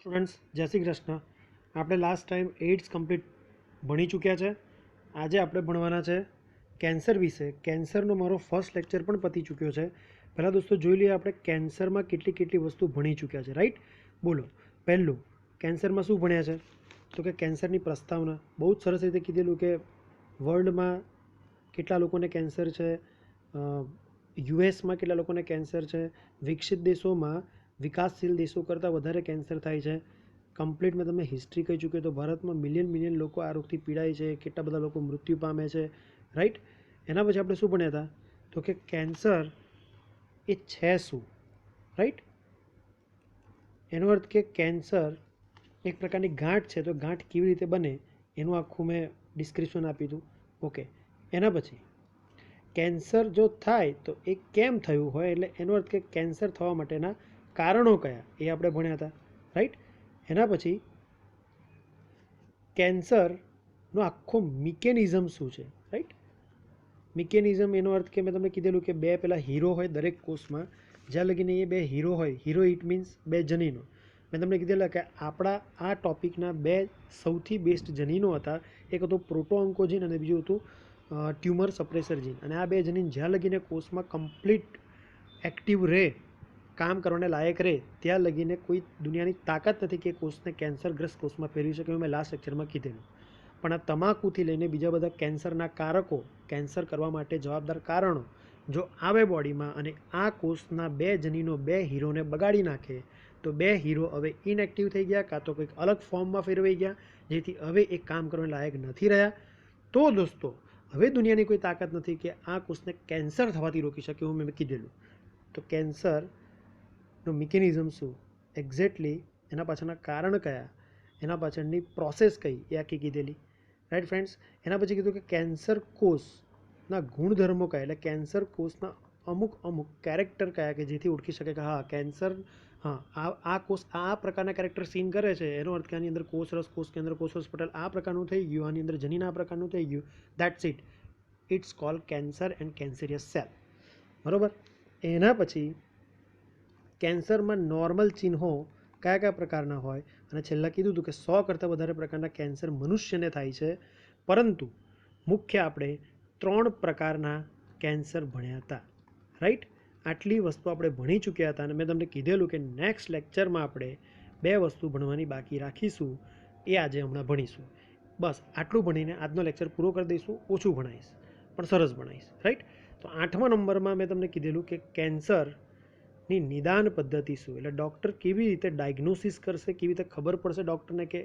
Students, જય શ્રી કૃષ્ણ. આપણે last time AIDS complete ભણી ચૂક્યા છે. આજે આપણે ભણવાના છે કેન્સર વિશે. કેન્સરનો મારો ફર્સ્ટ લેક્ચર પણ પતી ચૂક્યો છે. પહેલાં દોસ્તો જોઈ લઈએ આપણે કેન્સરમાં કેટલી કેટલી વસ્તુ ભણી ચૂક્યા છે. રાઈટ, બોલો. પહેલું, કેન્સરમાં શું ભણ્યા છે? તો કે કેન્સરની પ્રસ્તાવના બહુ જ સરસ રીતે કીધેલું કે વર્લ્ડમાં કેટલા લોકોને કેન્સર છે, યુએસમાં કેટલા લોકોને કેન્સર છે, વિકસિત દેશોમાં વિકાસશીલ દેશો કરતાં વધારે કેન્સર થાય છે. કમ્પ્લીટ મેં તમને હિસ્ટ્રી કહી ચૂક્યો. તો ભારતમાં મિલિયન લોકો આ રોગથી પીડાય છે, કેટલા બધા લોકો મૃત્યુ પામે છે. રાઈટ. એના પછી આપણે શું ભણ્યા હતા? તો કે કેન્સર એ છે શું? રાઈટ. એનો અર્થ કે કેન્સર એક પ્રકારની ગાંઠ છે, તો ગાંઠ કેવી રીતે બને એનું આખું મેં ડિસ્ક્રિપ્શન આપ્યું હતું. ઓકે. એના પછી કેન્સર જો થાય તો એ કેમ થયું હોય, એટલે એનો અર્થ કે કેન્સર થવા માટેના કારણો કયા એ આપણે ભણ્યા હતા. રાઈટ. એના પછી કેન્સરનો આખો મિકેનિઝમ શું છે. રાઈટ. મિકેનિઝમ એનો અર્થ કે મેં તમને કીધેલું કે બે પેલા હીરો હોય દરેક કોષમાં. જ્યાં લગીને એ બે હીરો હોય, હીરો ઇટ મીન્સ બે જનીનો. મેં તમને કીધેલા કે આપણા આ ટોપિકના બે સૌથી બેસ્ટ જનીનો હતા. એક હતું પ્રોટોઅન્કોજીન અને બીજું હતું ટ્યુમર સપ્રેસર જીન. અને આ બે જનીન જ્યાં લગીને કોષમાં કમ્પ્લીટ એક્ટિવ રહે, કામ કરવાને લાયક રહે, ત્યાં લગીને કોઈ દુનિયાની તાકાત નથી કે કોષને કેન્સરગ્રસ્ત કોષમાં ફેરવી શકે. મેં લાસ્ટ લેક્ચરમાં કીધેલું. પણ આ તમાકુથી લઈને બીજા બધા કેન્સરના કારકો, કેન્સર કરવા માટે જવાબદાર કારણો જો આવે બોડીમાં અને આ કોષના બે જનીનો બે હીરોને બગાડી નાખે, તો બે હીરો હવે ઇનએક્ટિવ થઈ ગયા, કાં તો કંઈક અલગ ફોર્મમાં ફેરવાઈ ગયા, જેથી હવે એ કામ કરવાને લાયક નથી રહ્યા. તો દોસ્તો, હવે દુનિયાની કોઈ તાકાત નથી કે આ કોષને કેન્સર થવાથી રોકી શકે. એવું મેં કીધેલું. તો કેન્સરનો મિકેનિઝમ શું, એક્ઝેક્ટલી એના પાછળના કારણ કયા, એના પાછળની પ્રોસેસ કઈ, એ આખી કીધેલી. Right friends. એના પછી કીધું કે કેન્સર કોષના ગુણધર્મો કયા, એટલે કેન્સર કોષના અમુક કેરેક્ટર કયા કે જેથી ઓળખી શકે કે હા કેન્સર, હા આ કોષ આ પ્રકારના કેરેક્ટર સીન કરે છે. એનો અર્થ કે આની અંદર કોષરસ, કોષ કેન્દ્ર, કોષરસ પટલ આ પ્રકારનું થઈ ગયું, આની અંદર જનીન આ પ્રકારનું થઈ ગયું. That's it. It's called cancer and cancerous cell. બરાબર. એના પછી કેન્સરમાં નોર્મલ ચિહ્નો કયા કયા પ્રકારના હોય, અને છેલ્લા કીધું હતું કે 100 કરતાં વધારે પ્રકારના કેન્સર મનુષ્યને થાય છે. પરંતુ મુખ્ય આપણે 3 પ્રકારના કેન્સર ભણ્યા હતા. રાઈટ. આટલી વસ્તુ આપણે ભણી ચૂક્યા હતા. અને મેં તમને કીધેલું કે નેક્સ્ટ લેક્ચરમાં આપણે 2 વસ્તુ ભણવાની બાકી રાખીશું. એ આજે હમણાં ભણીશું. બસ આટલું ભણીને આજનો લેક્ચર પૂરો કરી દઈશું. ઓછું ભણાવીશ પણ સરસ ભણાવીશ. રાઈટ. તો 8મા નંબરમાં મેં તમને કીધેલું કે કેન્સરની નિદાન પદ્ધતિ શું, એટલે ડૉક્ટર કેવી રીતે ડાયગ્નોસિસ કરશે, કેવી રીતે ખબર પડશે ડૉક્ટરને કે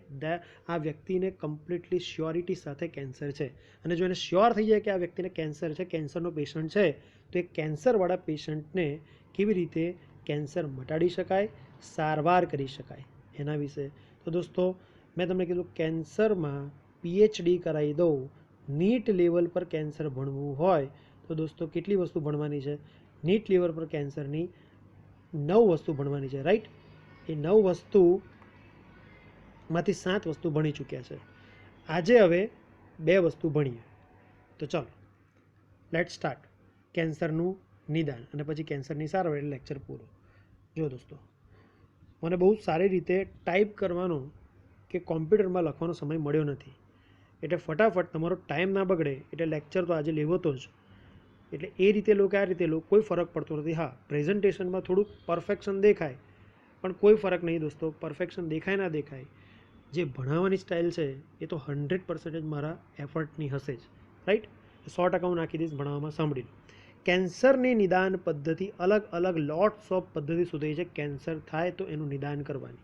આ વ્યક્તિને કમ્પ્લીટલી શ્યોરિટી સાથે કેન્સર છે. અને જો એને શ્યોર થઈ જાય કે આ વ્યક્તિને કેન્સર છે, કેન્સરનો પેશન્ટ છે, તો એ કેન્સરવાળા પેશન્ટને કેવી રીતે કેન્સર મટાડી શકાય, સારવાર કરી શકાય, એના વિશે. તો દોસ્તો, મેં તમને કીધું કેન્સરમાં પીએચડી કરાવી દઉં, નીટ લેવલ પર કેન્સર ભણવું હોય તો દોસ્તો કેટલી વસ્તુ ભણવાની છે? નીટ લેવલ પર કેન્સરની 9 વસ્તુ ભણવાની છે. રાઈટ. એ 9 વસ્તુમાંથી 7 વસ્તુ ભણી ચૂક્યા છે. આજે હવે 2 વસ્તુ ભણીએ. તો ચાલો, લેટ સ્ટાર્ટ. કેન્સરનું નિદાન અને પછી કેન્સરની સારવાર, એટલે લેક્ચર પૂરો. જો દોસ્તો, મને બહુ સારી રીતે ટાઈપ કરવાનો કે કોમ્પ્યુટરમાં લખવાનો સમય મળ્યો નથી. એટલે ફટાફટ તમારો ટાઈમ ના બગડે એટલે લેક્ચર તો આજે લેવો તો જ. એટલે એ રીતે લો કે આ રીતે લો, કોઈ ફરક પડતો નથી. હા, પ્રેઝન્ટેશનમાં થોડુંક પરફેક્શન દેખાય, પણ કોઈ ફરક નહીં દોસ્તો. પરફેક્શન દેખાય ના દેખાય, જે ભણાવવાની સ્ટાઇલ છે એ તો 100% મારા એફર્ટની હશે જ. રાઈટ. 100% હું નાખી દઈશ ભણાવવામાં. સાંભળી લો. કેન્સરની નિદાન પદ્ધતિ અલગ અલગ લોટ્સ ઓફ પદ્ધતિ શોધી છે કેન્સર થાય તો એનું નિદાન કરવાની.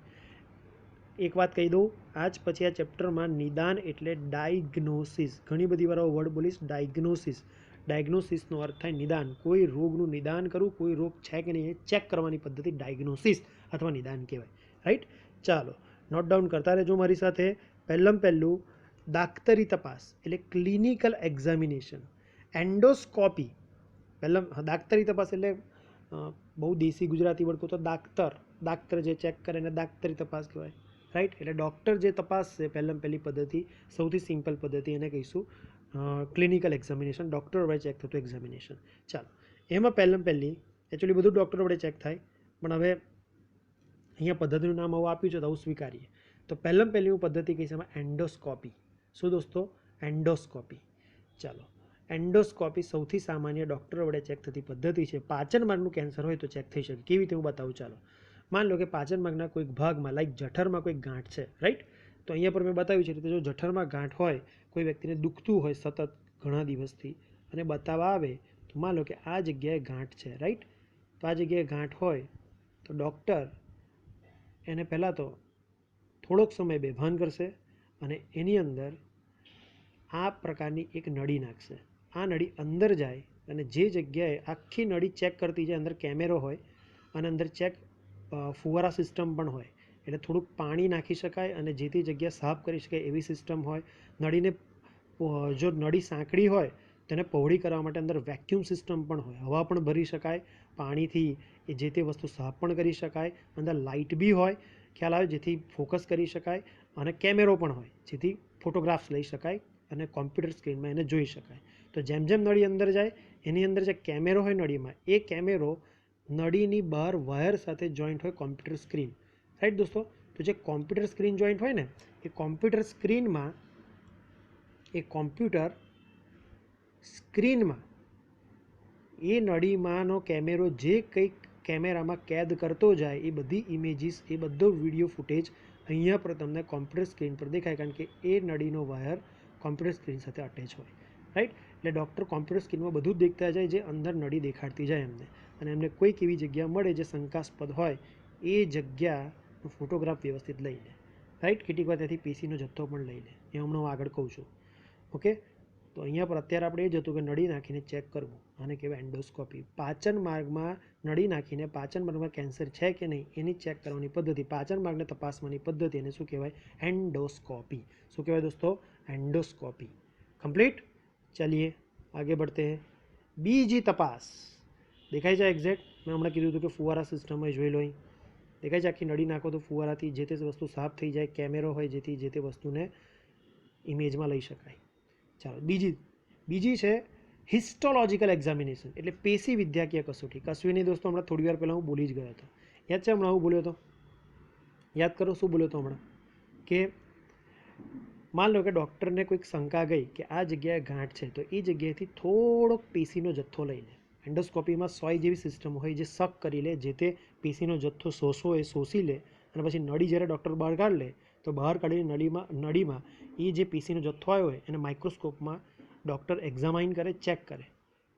એક વાત કહી દઉં, આજ પછી આ ચેપ્ટરમાં નિદાન એટલે ડાયગ્નોસિસ. ઘણી બધી વાર વર્ડ બોલીશ, ડાયગ્નોસિસ. ડાયગ્નોસિસનો અર્થ થાય નિદાન. કોઈ રોગનું નિદાન કરવું, કોઈ રોગ છે કે નહીં એ ચેક કરવાની પદ્ધતિ ડાયગ્નોસિસ અથવા નિદાન કહેવાય. રાઈટ. ચાલો, નોટ ડાઉન કરતા રહેજો મારી સાથે. પહેલું દાક્તરી તપાસ એટલે ક્લિનિકલ એક્ઝામિનેશન. એન્ડોસ્કોપી. દાક્તરી તપાસ એટલે બહુ દેશી ગુજરાતી વર્ડ કહું તો દાક્તર જે ચેક કરે એને દાક્તરી તપાસ કહેવાય. રાઈટ. એટલે ડૉક્ટર જે તપાસ છે પહેલી પદ્ધતિ, સૌથી સિમ્પલ પદ્ધતિ, એને કહીશું ક્લિનિકલ એક્ઝામિનેશન. ડૉક્ટર વડે ચેક થતું એક્ઝામિનેશન. ચાલો, એમાં પહેલી એકચ્યુઅલી બધું ડૉક્ટર વડે ચેક થાય, પણ હવે અહીંયા પદ્ધતિનું નામ આવું આપ્યું છે તો આવું સ્વીકારીએ. તો પહેલી હું પદ્ધતિ કહીશ એમાં એન્ડોસ્કોપી. શું દોસ્તો? એન્ડોસ્કોપી. ચાલો, એન્ડોસ્કોપી સૌથી સામાન્ય ડૉક્ટર વડે ચેક થતી પદ્ધતિ છે. પાચન માર્ગનું કેન્સર હોય તો ચેક થઈ શકે. કેવી રીતે હું બતાવું. ચાલો, માન લો કે પાચન માર્ગના કોઈક ભાગમાં, લાઈક જઠરમાં કોઈક ગાંઠ છે, રાઈટ. તો અહીંયા પર મેં બતાવ્યું છે રીતે જો જઠરમાં ગાંઠ હોય, કોઈ વ્યક્તિને દુખતું હોય સતત ઘણા દિવસથી અને બતાવવા આવે, તો માન લો કે આ જગ્યાએ ગાંઠ છે, રાઈટ. તો આ જગ્યાએ ગાંઠ હોય તો ડૉક્ટર એને પહેલાં તો થોડોક સમય બેભાન કરશે અને એની અંદર આ પ્રકારની એક નળી નાખશે. આ નળી અંદર જાય અને જે જગ્યાએ આખી નળી ચેક કરતી જાય, અંદર કેમેરો હોય અને અંદર ચેક ફુવારા સિસ્ટમ પણ હોય, એટલે થોડુંક પાણી નાખી શકાય અને જે તે જગ્યા સાફ કરી શકાય એવી સિસ્ટમ હોય. નળીને જો નળી સાંકડી હોય તેને પહોળી કરવા માટે અંદર વેક્યુમ સિસ્ટમ પણ હોય, હવા પણ ભરી શકાય પાણીથી, એ જે તે વસ્તુ સાફ પણ કરી શકાય. અંદર લાઇટ બી હોય, ખ્યાલ આવે, જેથી ફોકસ કરી શકાય અને કેમેરો પણ હોય જેથી ફોટોગ્રાફ્સ લઈ શકાય અને કોમ્પ્યુટર સ્ક્રીનમાં એને જોઈ શકાય. તો જેમ જેમ નળી અંદર જાય એની અંદર જે કેમેરો હોય નળીમાં, એ કેમેરો નળીની બહાર વાયર સાથે જોઈન્ટ હોય કોમ્પ્યુટર સ્ક્રીન, રાઈટ દોસ્તો. તો જે કોમ્પ્યુટર સ્ક્રીન જોઈન્ટ હોય ને, એ કોમ્પ્યુટર સ્ક્રીનમાં એ નળીમાંનો કેમેરો જે કંઈક કેમેરામાં કેદ કરતો જાય એ બધી ઇમેજીસ, એ બધો વિડીયો ફૂટેજ અહીંયા પર તમને કોમ્પ્યુટર સ્ક્રીન પર દેખાય, કારણ કે એ નળીનો વાયર કોમ્પ્યુટર સ્ક્રીન સાથે અટેચ હોય, રાઈટ. એટલે ડૉક્ટર કોમ્પ્યુટર સ્ક્રીનમાં બધું જ દેખતા જાય જે અંદર નળી દેખાડતી જાય એમને, અને એમને કોઈક એવી જગ્યા મળે જે શંકાસ્પદ હોય એ જગ્યાનો ફોટોગ્રાફ વ્યવસ્થિત લઈ લે, રાઈટ. કેટલીક વાર ત્યાંથી પીસીનો જથ્થો પણ લઈ લે, એ હમણાં હું આગળ કહું છું. ઓકે, તો અહીંયા પર અત્યારે આપણે એ જ હતું કે નળી નાખીને ચેક કરવું, આને કહેવાય એન્ડોસ્કોપી. પાચન માર્ગમાં નળી નાખીને પાચન માર્ગમાં કેન્સર છે કે નહીં એની ચેક કરવાની પદ્ધતિ, પાચન માર્ગને તપાસવાની પદ્ધતિ, એને શું કહેવાય? एंडोस्कोपी. શું કહેવાય દોસ્તો? एंडोस्कोपी. कंप्लीट. चलिए आगे बढ़ते हैं. બીજી તપાસ દેખાય છે એક્ઝેક્ટ. મેં હમણાં કીધું હતું કે ફુવારા સિસ્ટમમાં જોઈ લો, અહીં દેખાય છે આખી નળી નાખો તો ફુવારાથી જે તે વસ્તુ સાફ થઈ જાય, કેમેરો હોય જેથી જે તે વસ્તુને ઇમેજમાં લઈ શકાય. ચાલો, બીજી છે હિસ્ટોલોજીકલ એક્ઝામિનેશન, એટલે પેશી વિદ્યાકીય કસોટી. કશું નહીં દોસ્તો, હમણાં થોડી વાર પહેલાં હું બોલી જ ગયો હતો. યાદ છે હમણાં હું બોલ્યો હતો? યાદ કરો શું બોલ્યો હતો હમણાં? કે માન લો કે ડૉક્ટરને કોઈક શંકા ગઈ કે આ જગ્યાએ ગાંઠ છે, તો એ જગ્યાએથી થોડોક પેશીનો જથ્થો લઈ લે. એન્ડોસ્કોપીમાં સોય જેવી સિસ્ટમ હોય જે સક કરી લે, જે તે પેશીનો જથ્થો એ શોષી લે અને પછી નળી જ્યારે ડૉક્ટર બહાર કાઢી લે તો બહાર કાઢીને નળીમાં એ જે પીસીનો જથ્થો આવ્યો હોય એને માઇક્રોસ્કોપમાં ડૉક્ટર એક્ઝામાઇન કરે, ચેક કરે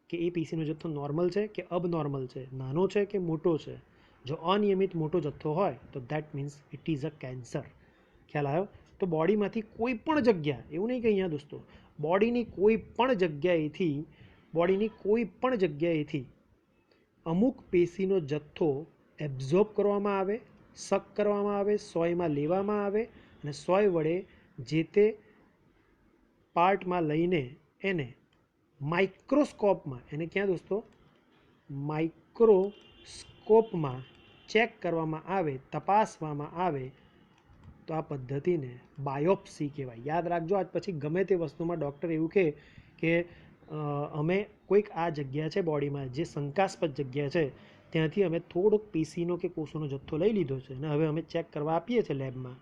કે એ પીસીનો જથ્થો નોર્મલ છે કે અબનોર્મલ છે, નાનો છે કે મોટો છે. જો અનિયમિત મોટો જથ્થો હોય તો that means it is a cancer. ખ્યાલ આવ્યો? તો બોડીમાંથી કોઈ પણ જગ્યા, એવું નહીં કે અહીંયા દોસ્તો, બોડીની કોઈ પણ જગ્યાએથી અમુક પેશીનો જથ્થો એબ્ઝોર્બ કરવામાં આવે, સક કરવામાં આવે, સોયમાં લેવામાં આવે અને સોય વડે જે તે પાર્ટમાં લઈને એને માઇક્રોસ્કોપમાં, એને ક્યાં દોસ્તો? માઇક્રોસ્કોપમાં ચેક કરવામાં આવે, તપાસવામાં આવે, તો આ પદ્ધતિને બાયોપ્સી કહેવાય. યાદ રાખજો, આજ પછી ગમે તે વસ્તુમાં ડૉક્ટર એવું કહે કે અમે કોઈક આ જગ્યા છે બોડીમાં જે શંકાસ્પદ જગ્યા છે ત્યાંથી અમે થોડોક પીસીનો કે કોષોનો જથ્થો લઈ લીધો છે અને હવે અમે ચેક કરવા આપીએ છીએ લેબમાં,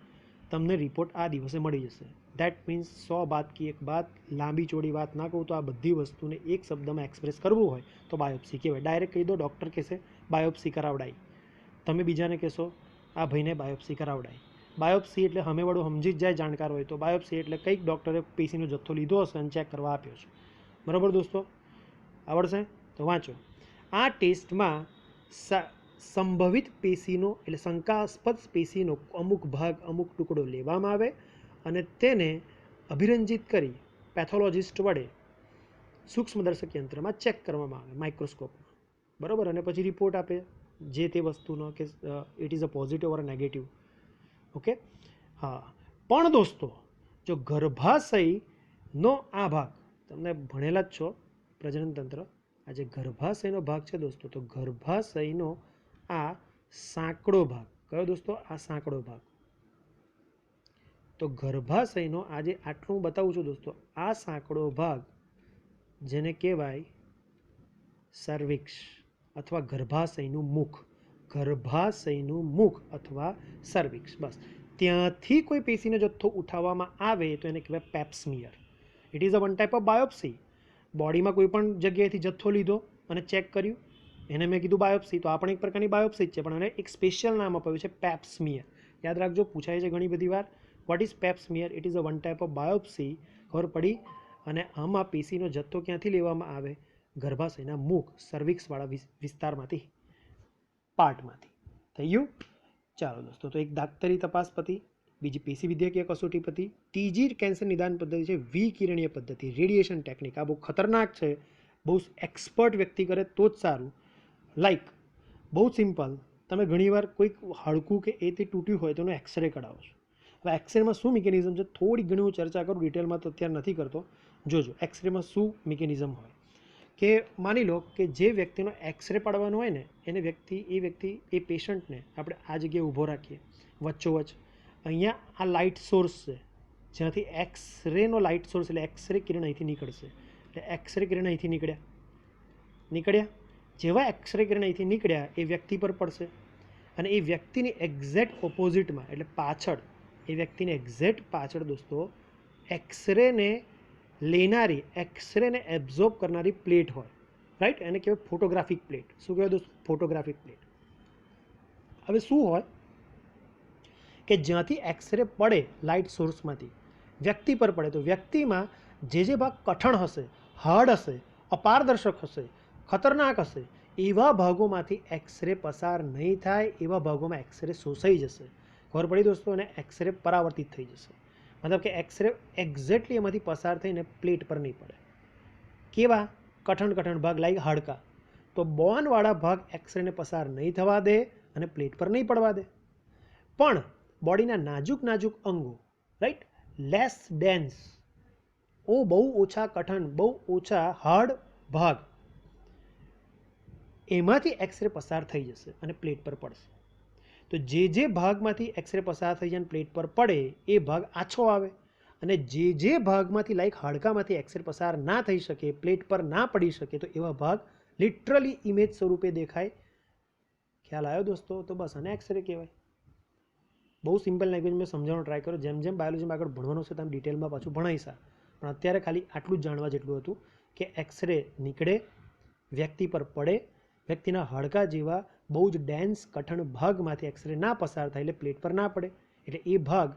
તમને રિપોર્ટ આ દિવસે મળી જશે. દેટ મીન્સ 100 બાત કી એક બાત. લાંબી ચોડી વાત ના કહું તો આ બધી વસ્તુને એક શબ્દમાં એક્સપ્રેસ કરવું હોય તો બાયોપ્સી કહેવાય. ડાયરેક્ટ કહી દો, ડૉક્ટર કહેશે બાયોપ્સી કરાવડાય, તમે બીજાને કહેશો આ ભાઈને બાયોપ્સી કરાવડાય. બાયોપ્સી એટલે સામેવાળું સમજી જ જાય, જાણકાર હોય તો. બાયોપ્સી એટલે કંઈક ડૉક્ટરે પેશીનો જથ્થો લીધો હશે અને ચેક કરવા આપ્યો છે. બરાબર દોસ્તો? આવડશે તો વાંચો. આ ટેસ્ટમાં સંભવિત પેશીનો એટલે શંકાસ્પદ પેશીનો અમુક ભાગ, અમુક ટુકડો લેવામાં આવે અને તેને અભિરંજિત કરી પેથોલોજિસ્ટ વડે સૂક્ષ્મદર્શક યંત્રમાં ચેક કરવામાં આવે, માઇક્રોસ્કોપમાં. બરાબર? અને પછી રિપોર્ટ આપે જે તે વસ્તુનો કે it is a positive or negative. Okay, હા. પણ દોસ્તો, જો ગર્ભાશયનો આ ભાગ, તમને ભણેલા જ છો પ્રજનન તંત્ર, આ જે ગર્ભાશયનો ભાગ છે દોસ્તો, તો ગર્ભાશયનો આ સાંકડો ભાગ, કયો દોસ્તો? આ સાંકડો ભાગ. તો ગર્ભાશયનો આજે આટલું હું બતાવું છું દોસ્તો, આ સાંકડો ભાગ જેને કહેવાય સર્વિક્સ અથવા ગર્ભાશયનું મુખ. ગર્ભાશયનું મુખ અથવા સર્વિક્સ. બસ ત્યાંથી કોઈ પેશીનો જથ્થો ઉઠાવવામાં આવે તો એને કહેવાય પેપ્સમિયર. It is a one type of biopsy. બોડીમાં કોઈ પણ જગ્યાએથી જથ્થો લીધો અને ચેક કર્યું, એને મેં કીધું બાયોપ્સી. તો આ પણ એક પ્રકારની બાયોપ્સી જ છે, પણ એને એક સ્પેશિયલ નામ આપ્યું છે પેપ્સમિયર. યાદ રાખજો, પૂછાય છે ઘણી બધી વાર. What is પેપ્સમિયર? It is a one type of biopsy. ખબર પડી? અને આમાં પેશીનો જથ્થો ક્યાંથી લેવામાં આવે? ગર્ભાશયના મુખ સર્વિક્સવાળા વિસ્તારમાંથી, પાર્ટમાંથી. થઈ ગયું? ચાલો દોસ્તો, તો એક દાક્તરી તપાસ પતિ, બીજી પેશી વિદ્યાકીય કસોટી પતિ. ત્રીજી કેન્સર નિદાન પદ્ધતિ છે વિકિરણીય પદ્ધતિ, રેડિયેશન ટેકનિક. આ બહુ ખતરનાક છે, બહુ એક્સપર્ટ વ્યક્તિ કરે તો જ સારું. લાઈક બહુ સિમ્પલ, તમે ઘણીવાર કોઈક હાડકું કે એ તે તૂટ્યું હોય તો એનો એક્સરે કઢાવો છો. હવે એક્સરેમાં શું મિકેનિઝમ છે થોડી ઘણી હું ચર્ચા કરું, ડિટેલમાં તો અત્યારે નથી કરતો. જોજો એક્સરેમાં શું મિકેનિઝમ હોય. કે માની લો કે જે વ્યક્તિનો એક્સરે પાડવાનો હોય ને, એ પેશન્ટને આપણે આ જગ્યાએ ઊભો રાખીએ વચ્ચોવચ્ચ. અહીંયા આ લાઇટ સોર્સ છે, જ્યાંથી એક્સરેનો લાઇટ સોર્સ, એટલે એક્સરે કિરણ અહીંથી નીકળશે. એટલે એક્સરે કિરણ અહીંથી નીકળ્યા. જેવા એક્સરે કિરણ અહીંથી નીકળ્યા એ વ્યક્તિ પર પડશે, અને એ વ્યક્તિની એક્ઝેક્ટ ઓપોઝિટમાં, એટલે પાછળ, એ વ્યક્તિની એક્ઝેક્ટ પાછળ દોસ્તો એક્સરેને લેનારી, એક્સરેને એબ્ઝોર્બ કરનારી પ્લેટ હોય. રાઈટ? એને કહેવાય ફોટોગ્રાફિક પ્લેટ. શું કહેવાય દોસ્તો? Photographic plate. હવે શું હોય કે જ્યાંથી એક્સરે પડે લાઇટ સોર્સમાંથી વ્યક્તિ પર પડે, તો વ્યક્તિમાં જે ભાગ કઠણ હશે, હાર્ડ હશે, અપારદર્શક હશે, ખતરનાક હશે, એવા ભાગોમાંથી એક્સરે પસાર નહીં થાય, એવા ભાગોમાં એક્સરે શોષાઈ જશે. ખબર પડી દોસ્તો? અને એક્સરે પરાવર્તિત થઈ જશે. મતલબ કે એક્સરે એક્ઝેક્ટલી એમાંથી પસાર થઈને પ્લેટ પર નહીં પડે. કેવા કઠણ ભાગ લાઈક હાડકા, તો બોનવાળા ભાગ એક્સરેને પસાર નહીં થવા દે અને પ્લેટ પર નહીં પડવા દે. પણ બોડીના નાજુક અંગો, રાઈટ, લેસ ડેન્સ, બહુ ઓછા કઠણ, બહુ ઓછા હાર્ડ ભાગ, એમાંથી એક્સરે પસાર થઈ જશે અને પ્લેટ પર પડશે. તો જે ભાગમાંથી એક્સરે પસાર થઈ જાય પ્લેટ પર પડે એ ભાગ આછો આવે, અને જે ભાગમાંથી લાઈક હાડકામાંથી એક્સરે પસાર ના થઈ શકે, પ્લેટ પર ના પડી શકે, તો એવા ભાગ લિટરલી ઇમેજ સ્વરૂપે દેખાય. ખ્યાલ આવ્યો દોસ્તો? તો બસ આને એક્સરે કહેવાય. બહુ સિમ્પલ લેંગ્વેજ મેં સમજાવવાનો ટ્રાય કર્યો. જેમ બાયોલોજીમાં આગળ ભણવાનું છે તમે ડિટેલમાં પાછું ભણાવીશા, પણ અત્યારે ખાલી આટલું જ જાણવા જેટલું હતું કે એક્સરે નીકળે, વ્યક્તિ પર પડે, વ્યક્તિના હાડકા જેવા બહુ જ ડેન્સ કઠણ ભાગમાંથી એક્સરે ના પસાર થાય, એટલે પ્લેટ પર ના પડે, એટલે એ ભાગ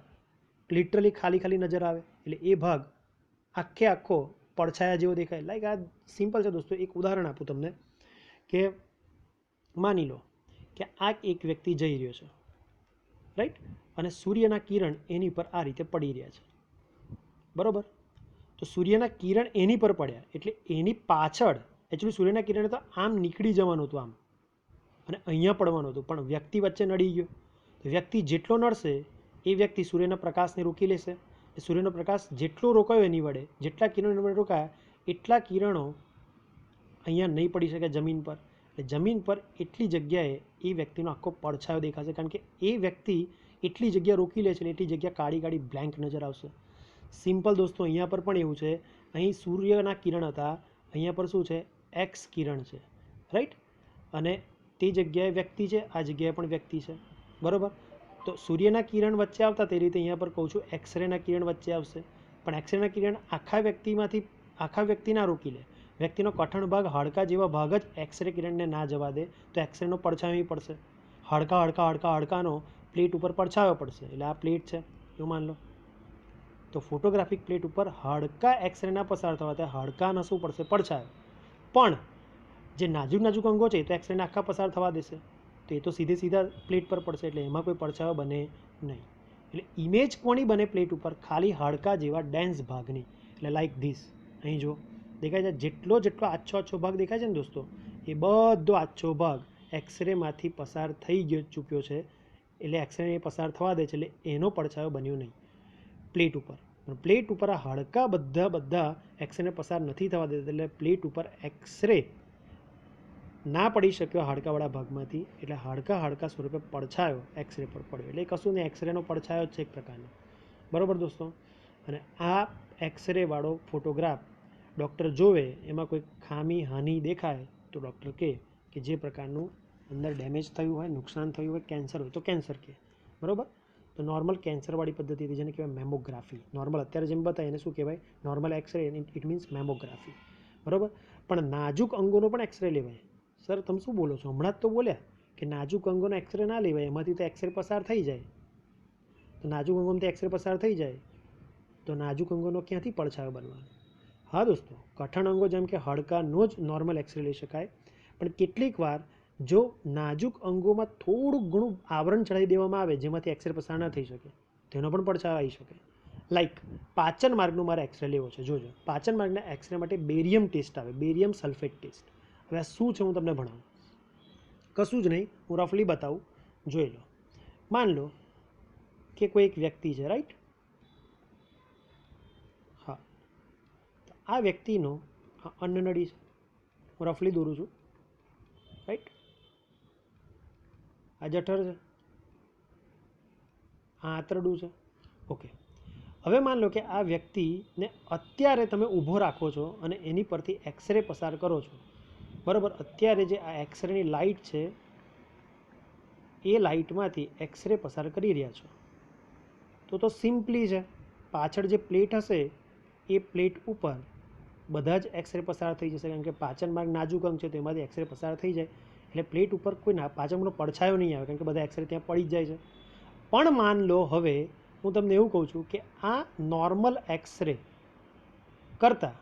લિટરલી ખાલી નજર આવે, એટલે એ ભાગ આખો પડછાયા જેવો દેખાય. લાઈક આ સિમ્પલ છે દોસ્તો. એક ઉદાહરણ આપું તમને કે માની લો કે આ એક વ્યક્તિ જઈ રહ્યો છે, રાઈટ, અને સૂર્યના કિરણ એની પર આ રીતે પડી રહ્યા છે, બરોબર? તો સૂર્યના કિરણ એની પર પડ્યા એટલે એની પાછળ એકચ્યુઅલી સૂર્યના કિરણે તો આમ નીકળી જવાનું હતું, આમ, અને અહીંયા પડવાનું હતું, પણ વ્યક્તિ વચ્ચે નડી ગયો. તો વ્યક્તિ જેટલો નડશે એ વ્યક્તિ સૂર્યના પ્રકાશને રોકી લેશે. સૂર્યનો પ્રકાશ જેટલો રોકાયો એની વડે, જેટલા કિરણો એની વડે રોકાયા, એટલા કિરણો અહીંયા નહીં પડી શકે જમીન પર. એટલે જમીન પર એટલી જગ્યાએ એ વ્યક્તિનો આખો પડછાયો દેખાશે, કારણ કે એ વ્યક્તિ એટલી જગ્યા રોકી લે છે, એટલી જગ્યા કાળી બ્લેન્ક નજર આવશે. સિમ્પલ દોસ્તો, અહીંયા પર પણ એવું છે. અહીં સૂર્યના કિરણ હતા, અહીંયા પર શું છે? એક્સ કિરણ છે, રાઈટ, અને તે જગ્યાએ વ્યક્તિ છે, આ જગ્યાએ પણ વ્યક્તિ છે, બરાબર? તો સૂર્યના કિરણ વચ્ચે આવતા તે રીતે અહીંયા પર કહું છું એક્સરેના કિરણ વચ્ચે આવશે, પણ એક્સરેના કિરણ આખા વ્યક્તિ ના રોકી લે. વ્યક્તિનો કઠણ ભાગ, હાડકા જેવા ભાગ જ એક્સરે કિરણને ના જવા દે, તો એક્સરેનો પડછાયો પડશે. હાડકાનો પ્લેટ ઉપર પડછાયો પડશે, એટલે આ પ્લેટ છે એવું માન લો. તો ફોટોગ્રાફિક પ્લેટ ઉપર હાડકા એક્સરે ના પસાર થવા થાય, હાડકાના શું પડશે? પડછાયો. પણ જે નાજુક અંગો છે એ તો એક્સરેને આખા પસાર થવા દેશે, તો એ તો સીધા પ્લેટ પર પડશે, એટલે એમાં કોઈ પડછાયો બને નહીં. એટલે ઇમેજ કોની બને પ્લેટ ઉપર? ખાલી હાડકા જેવા ડેન્સ ભાગની. એટલે લાઈક ધીસ, અહીં જો દેખાય છે, જેટલો આછો ભાગ દેખાય છે ને દોસ્તો, એ બધો આછો ભાગ એક્સરેમાંથી પસાર થઈ ચૂક્યો છે, એટલે એક્સરે પસાર થવા દે છે, એટલે એનો પડછાયો બન્યો નહીં પ્લેટ ઉપર. પણ પ્લેટ ઉપર આ હાડકા બધા એક્સરેને પસાર નથી થવા દેતા, એટલે પ્લેટ ઉપર એક્સરે ના પડી શક્યો હાડકાવાળા ભાગમાંથી, એટલે હાડકા સ્વરૂપે પડછાયો એક્સરે પર પડ્યો. એટલે કશું નહીં, એક્સરેનો પડછાયો છે એક પ્રકારનો, બરાબર દોસ્તો? અને આ એક્સરે વાળો ફોટોગ્રાફ ડૉક્ટર જોવે, એમાં કોઈ ખામી હાનિ દેખાય તો ડૉક્ટર કહે કે જે પ્રકારનું અંદર ડેમેજ થયું હોય, નુકસાન થયું હોય, કેન્સર હોય તો કેન્સર કહે, બરાબર. તો નોર્મલ કેન્સરવાળી પદ્ધતિ હતી જેને કહેવાય મેમોગ્રાફી. નોર્મલ અત્યારે જેમ બતાવે એને શું કહેવાય? Normal x-ray, it means mammography, બરાબર. પણ નાજુક અંગોનો પણ એક્સરે લેવાય. સર તમે શું બોલો છો? હમણાં જ તો બોલ્યા કે નાજુક અંગોનો એક્સરે ના લેવાય, એમાંથી તો એક્સરે પસાર થઈ જાય. તો નાજુક અંગોમાંથી એક્સરે પસાર થઈ જાય તો નાજુક અંગોનો ક્યાંથી પડછાયો બનવાનો? હા દોસ્તો, કઠણ અંગો જેમ કે હાડકાનો જ નોર્મલ એક્સરે લઈ શકાય, પણ કેટલીક વાર જો નાજુક અંગોમાં થોડુંક ઘણું આવરણ ચડાવી દેવામાં આવે જેમાંથી એક્સરે પસાર ન થઈ શકે, તેનો પણ પડછાયો આવી શકે. લાઈક પાચન માર્ગનો મારે એક્સરે લેવો છે. જોજો, પાચન માર્ગના એક્સરે માટે બેરિયમ ટેસ્ટ આવે, બેરિયમ સલ્ફેટ ટેસ્ટ. હવે આ શું છે હું તમને ભણાવું. કશું જ નહીં, હું રફલી બતાવું, જોઈ લો. માન લો કે કોઈ એક વ્યક્તિ છે, રાઈટ. હા, તો આ વ્યક્તિનો અન્નનળી છે, હું રફલી દોરું છું, રાઈટ. આ જઠર છે, આ આંતરડું છે, ઓકે. હવે માન લો કે આ વ્યક્તિને અત્યારે તમે ઊભો રાખો છો અને એની પરથી એક્સરે પસાર કરો છો, બરાબર. અત્યારે જે આ એક્સરેની લાઇટ છે એ લાઇટમાંથી એક્સરે પસાર કરી રહ્યા છો તો સિમ્પલી છે, પાછળ જે પ્લેટ હશે એ પ્લેટ ઉપર બધા જ એક્સરે પસાર થઈ જશે, કારણ કે પાચન માર્ગ નાજુક અંગ છે તો એમાંથી એક્સરે પસાર થઈ જાય એટલે પ્લેટ ઉપર કોઈ પાચનનો પડછાયો નહીં આવે, કારણ કે બધા એક્સરે ત્યાં પડી જ જાય છે. પણ માન લો હવે હું તમને એવું કહું છું કે આ નોર્મલ એક્સરે કરતાં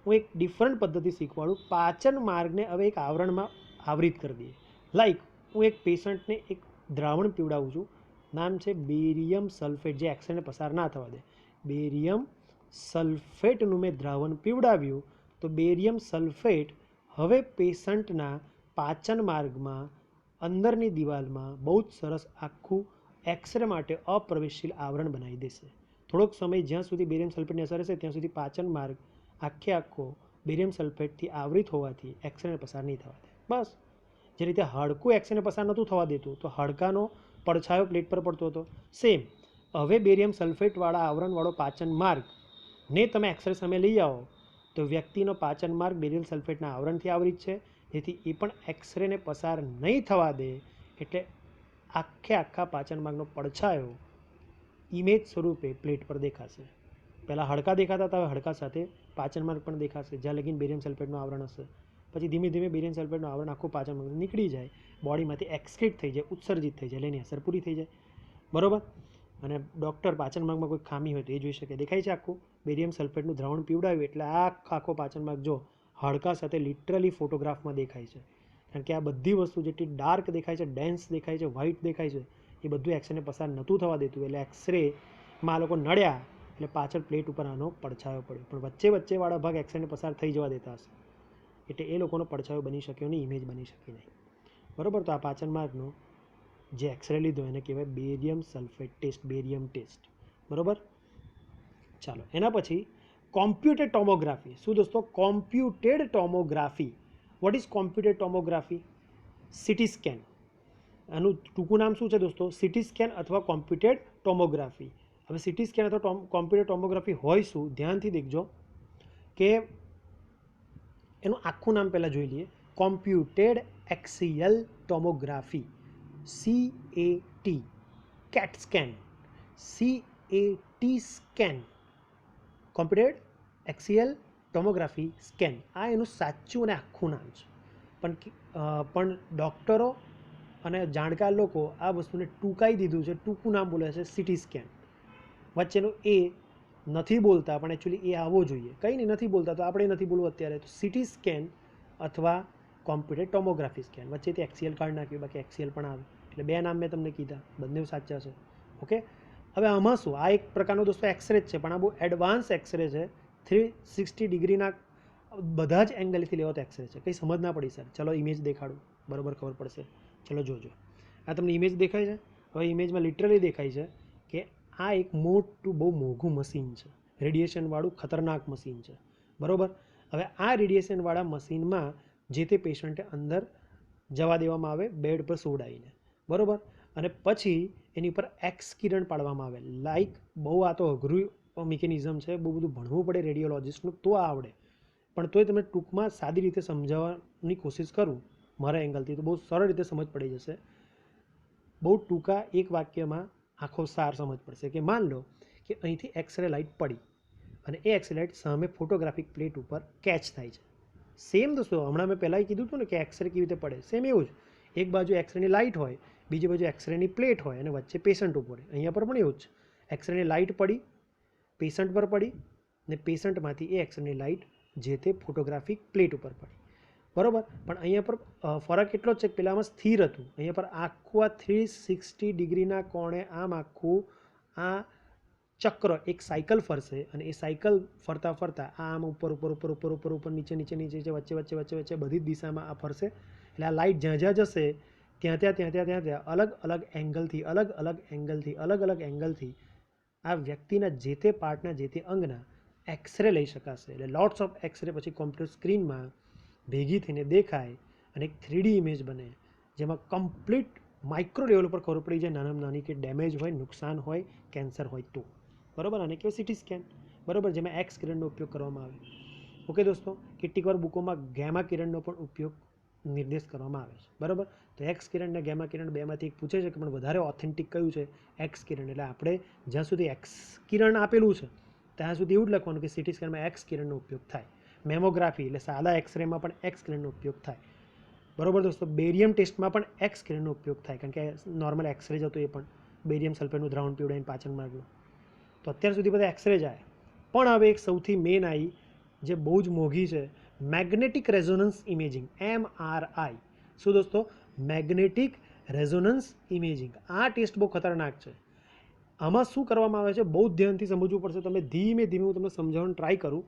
હું એક ડિફરન્ટ પદ્ધતિ શીખવાડું. પાચન માર્ગને હવે એક આવરણમાં આવરિત કરી દઈએ. લાઈક હું એક પેશન્ટને એક દ્રાવણ પીવડાવું છું, નામ છે બેરિયમ સલ્ફેટ, જે એક્સરેને પસાર ના થવા દે. બેરિયમ સલ્ફેટનું મેં દ્રાવણ પીવડાવ્યું તો બેરિયમ સલ્ફેટ હવે પેશન્ટના પાચન માર્ગમાં અંદરની દિવાલમાં બહુ જ સરસ આખું એક્સરે માટે અપ્રવેશશીલ આવરણ બનાવી દેશે. થોડોક સમય જ્યાં સુધી બેરિયમ સલ્ફેટની અસર હશે ત્યાં સુધી પાચન માર્ગ આખો બેરિયમ સલ્ફેટથી આવરિત હોવાથી એક્સરેને પસાર નહીં થવા દે. બસ જે રીતે હાડકું એક્સરેને પસાર નહોતું થવા દેતું તો હાડકાનો પડછાયો પ્લેટ પર પડતો હતો, સેમ હવે બેરિયમ સલ્ફેટવાળા આવરણવાળો પાચન માર્ગને તમે એક્સરે સામે લઈ આવો તો વ્યક્તિનો પાચન માર્ગ બેરિયમ સલ્ફેટના આવરણથી આવરિત છે, જેથી એ પણ એક્સરેને પસાર નહીં થવા દે. એટલે આખા પાચન માર્ગનો પડછાયો ઇમેજ સ્વરૂપે પ્લેટ પર દેખાશે. પહેલાં હાડકાં દેખાતા હતા, હવે હાડકા સાથે પાચન માર્ગ પણ દેખાશે જ્યાં લગીન બેરિયમ સલ્ફેટનું આવરણ હશે. પછી ધીમે ધીમે બેરિયમ સલ્ફેટનું આવરણ આખું પાચન માર્ગ નીકળી જાય, બોડીમાંથી એક્સક્રીટ થઈ જાય, ઉત્સર્જિત થઈ જાય, એટલે એની અસર પૂરી થઈ જાય, બરાબર. અને ડૉક્ટર પાચન માર્ગમાં કોઈ ખામી હોય તો એ જોઈ શકે. દેખાય છે આખું બેરિયમ સલ્ફેટનું દ્રાવણ પીવડાવ્યું એટલે આખો પાચન માર્ગ જો હાડકા સાથે લિટરલી ફોટોગ્રાફમાં દેખાય છે, કારણ કે આ બધી વસ્તુ જેટલી ડાર્ક દેખાય છે, ડેન્સ દેખાય છે, વ્હાઇટ દેખાય છે, એ બધું એક્સરેને પસાર નહોતું થવા દેતું. એટલે એક્સરેમાં આ લોકો નડ્યા એટલે પાછળ પ્લેટ ઉપર આનો પડછાયો પડ્યો, પણ વચ્ચેવાળા ભાગ એક્સરેને પસાર થઈ જવા દેતા હશે એટલે એ લોકોનો પડછાયો બની શક્યો નહીં, ઇમેજ બની શકી નહીં, બરાબર. તો આ પાચન માર્ગનો જે એક્સરે લીધો એને કહેવાય barium sulphate test, barium test, બરાબર. ચાલો એના પછી કોમ્પ્યુટેડ ટોમોગ્રાફી. શું દોસ્તો? Computed tomography. What is computed tomography? CT scan. આનું ટૂંકું નામ શું છે દોસ્તો? સિટી સ્કેન અથવા કોમ્પ્યુટેડ ટોમોગ્રાફી. હવે સિટી સ્કેન અથવા કોમ્પ્યુટેડ ટોમોગ્રાફી હોય શું? ધ્યાનથી દેખજો કે એનું આખું નામ પહેલાં જોઈ લઈએ. Computed axial tomography, CAT, cat scan, CAT scan, computed axial tomography scan. આ એનું સાચું અને આખું નામ છે, પણ ડૉક્ટરો અને જાણકાર લોકો આ વસ્તુને ટૂંકાઈ દીધું છે, ટૂંકું નામ બોલે છે સિટી સ્કેન. વચ્ચેનું એ નથી બોલતા, પણ એકચ્યુઅલી એ આવવો જોઈએ. કંઈ નહીં, નથી બોલતા તો આપણે નથી બોલવું અત્યારે. તો સિટી સ્કેન અથવા કોમ્પ્યુટેડ ટોમોગ્રાફી સ્કેન, વચ્ચેથી એક્સિયલ કાર્ડ નાખ્યું, બાકી એક્સિયલ પણ આવે. એટલે બે નામ મેં તમને કીધા, બંને સાચા છે, ઓકે. હવે આમાં શું, આ એક પ્રકારનો દોસ્તો એક્સરે જ છે, પણ આ બહુ એડવાન્સ એક્સરે છે. 360 ડિગ્રીના બધા જ એંગલથી લેવો તો એક્સરે છે. કંઈ સમજ ના પડી સર? ચલો ઇમેજ દેખાડું, બરાબર ખબર પડશે. ચલો જોજો, આ તમને ઇમેજ દેખાય છે. હવે ઇમેજમાં લિટરલી દેખાય છે કે આ એક મોટું બહુ મોંઘું મશીન છે, રેડિયેશનવાળું ખતરનાક મશીન છે, બરાબર. હવે આ રેડિયેશનવાળા મશીનમાં જે તે પેશન્ટે અંદર જવા દેવામાં આવે બેડ પર સોડાઈને, બરાબર. અને પછી એની ઉપર એક્સ કિરણ પાડવામાં આવે. લાઈક બહુ આ તો અઘરું મિકેનિઝમ છે, બહુ બધું ભણવું પડે રેડિયોલોજિસ્ટનું તો આવડે, પણ તોય તમે ટૂંકમાં સાદી રીતે સમજાવવાની કોશિશ કરું મારા એંગલથી, તો બહુ સરળ રીતે સમજ પડી જશે. બહુ ટૂંકા એક વાક્યમાં આખો સાર સમજ પડશે કે માન લો કે અહીંથી એક્સરે લાઇટ પડી અને એ એક્સરે લાઇટ સામે ફોટોગ્રાફિક પ્લેટ ઉપર કેચ થાય છે. સેમ દોસ્તો, હમણાં મેં પહેલાં કીધું હતું ને કે એક્સરે કેવી રીતે પડે, સેમ એવું જ. એક બાજુ એક્સરેની લાઇટ હોય, બીજી બાજુ એક્સરેની પ્લેટ હોય અને વચ્ચે પેશન્ટ ઊભો રહે. અહીંયા પર પણ એવું જ છે. એક્સરેની લાઇટ પડી, પેશન્ટ પર પડી ને પેશન્ટમાંથી એ એક્સરેની લાઇટ જે તે ફોટોગ્રાફિક પ્લેટ ઉપર પડી. બરાબર, પણ અહીંયા પર ફરક એટલો જ છે કે પહેલાંમાં સ્થિર હતું, અહીંયા પર આખું આ 360 ડિગ્રીના કોણે આમ આખું આ ચક્ર એક સાયકલ ફરશે અને એ સાયકલ ફરતા ફરતા આમ ઉપર ઉપર ઉપર ઉપર ઉપર ઉપર નીચે નીચે નીચે વચ્ચે વચ્ચે વચ્ચે વચ્ચે બધી જ દિશામાં આ ફરશે. એટલે આ લાઇટ જ્યાં જ્યાં જશે ત્યાં ત્યાં ત્યાં ત્યાં ત્યાં ત્યાં અલગ અલગ એંગલથી અલગ અલગ એંગલથી અલગ અલગ એંગલથી આ વ્યક્તિના જે તે પાર્ટના જે તે અંગના એક્સરે લઈ શકાશે. એટલે લોટ્સ ઓફ એક્સરે પછી કોમ્પ્યુટર સ્ક્રીનમાં ભેગી થઈને દેખાય અને એક 3D ઇમેજ બને, જેમાં કમ્પ્લીટ માઇક્રો લેવલ પર ખબર પડી જાય નાનામાં નાની કે ડેમેજ હોય, નુકસાન હોય, કેન્સર હોય તો. બરાબર, અને કહેવાય સીટી સ્કેન. બરાબર, જેમાં એક્સ કિરણનો ઉપયોગ કરવામાં આવે. ઓકે દોસ્તો, કેટલીક વાર બુકોમાં ગેમા કિરણનો પણ ઉપયોગ નિર્દેશ કરવામાં આવે છે. બરાબર, તો એક્સ કિરણ અને ગેમા કિરણ બેમાંથી એક પૂછે છે કે પણ વધારે ઓથેન્ટિક કયું છે? એક્સ કિરણ. એટલે આપણે જ્યાં સુધી એક્સ કિરણ આપેલું છે ત્યાં સુધી એવું જ લખવાનું કે સીટી સ્કેનમાં એક્સ કિરણનો ઉપયોગ થાય. મેમોગ્રાફી એટલે સાદા એક્સરેમાં પણ એક્સ કિરણનો ઉપયોગ થાય. બરાબર દોસ્તો, બેરિયમ ટેસ્ટમાં પણ એક્સ કિરણનો ઉપયોગ થાય, કારણ કે નોર્મલ એક્સરે જ હતો એ પણ બેરિયમ સલ્ફેટનું દ્રાવણ પીવડાવીને પાચન માર્ગનું. તો અત્યાર સુધી બધા એક્સરે જ આવ્યા, પણ હવે એક સૌથી મેઇન આવી જે બહુ જ મોંઘી છે, મેગ્નેટિક રેઝોનન્સ ઇમેજિંગ, MRI. શું દોસ્તો? Magnetic resonance imaging. આ ટેસ્ટ બહુ ખતરનાક છે. આમાં શું કરવામાં આવે છે બહુ ધ્યાનથી સમજવું પડશે. તમે ધીમે ધીમે હું તમને સમજાવવાનું ટ્રાય કરું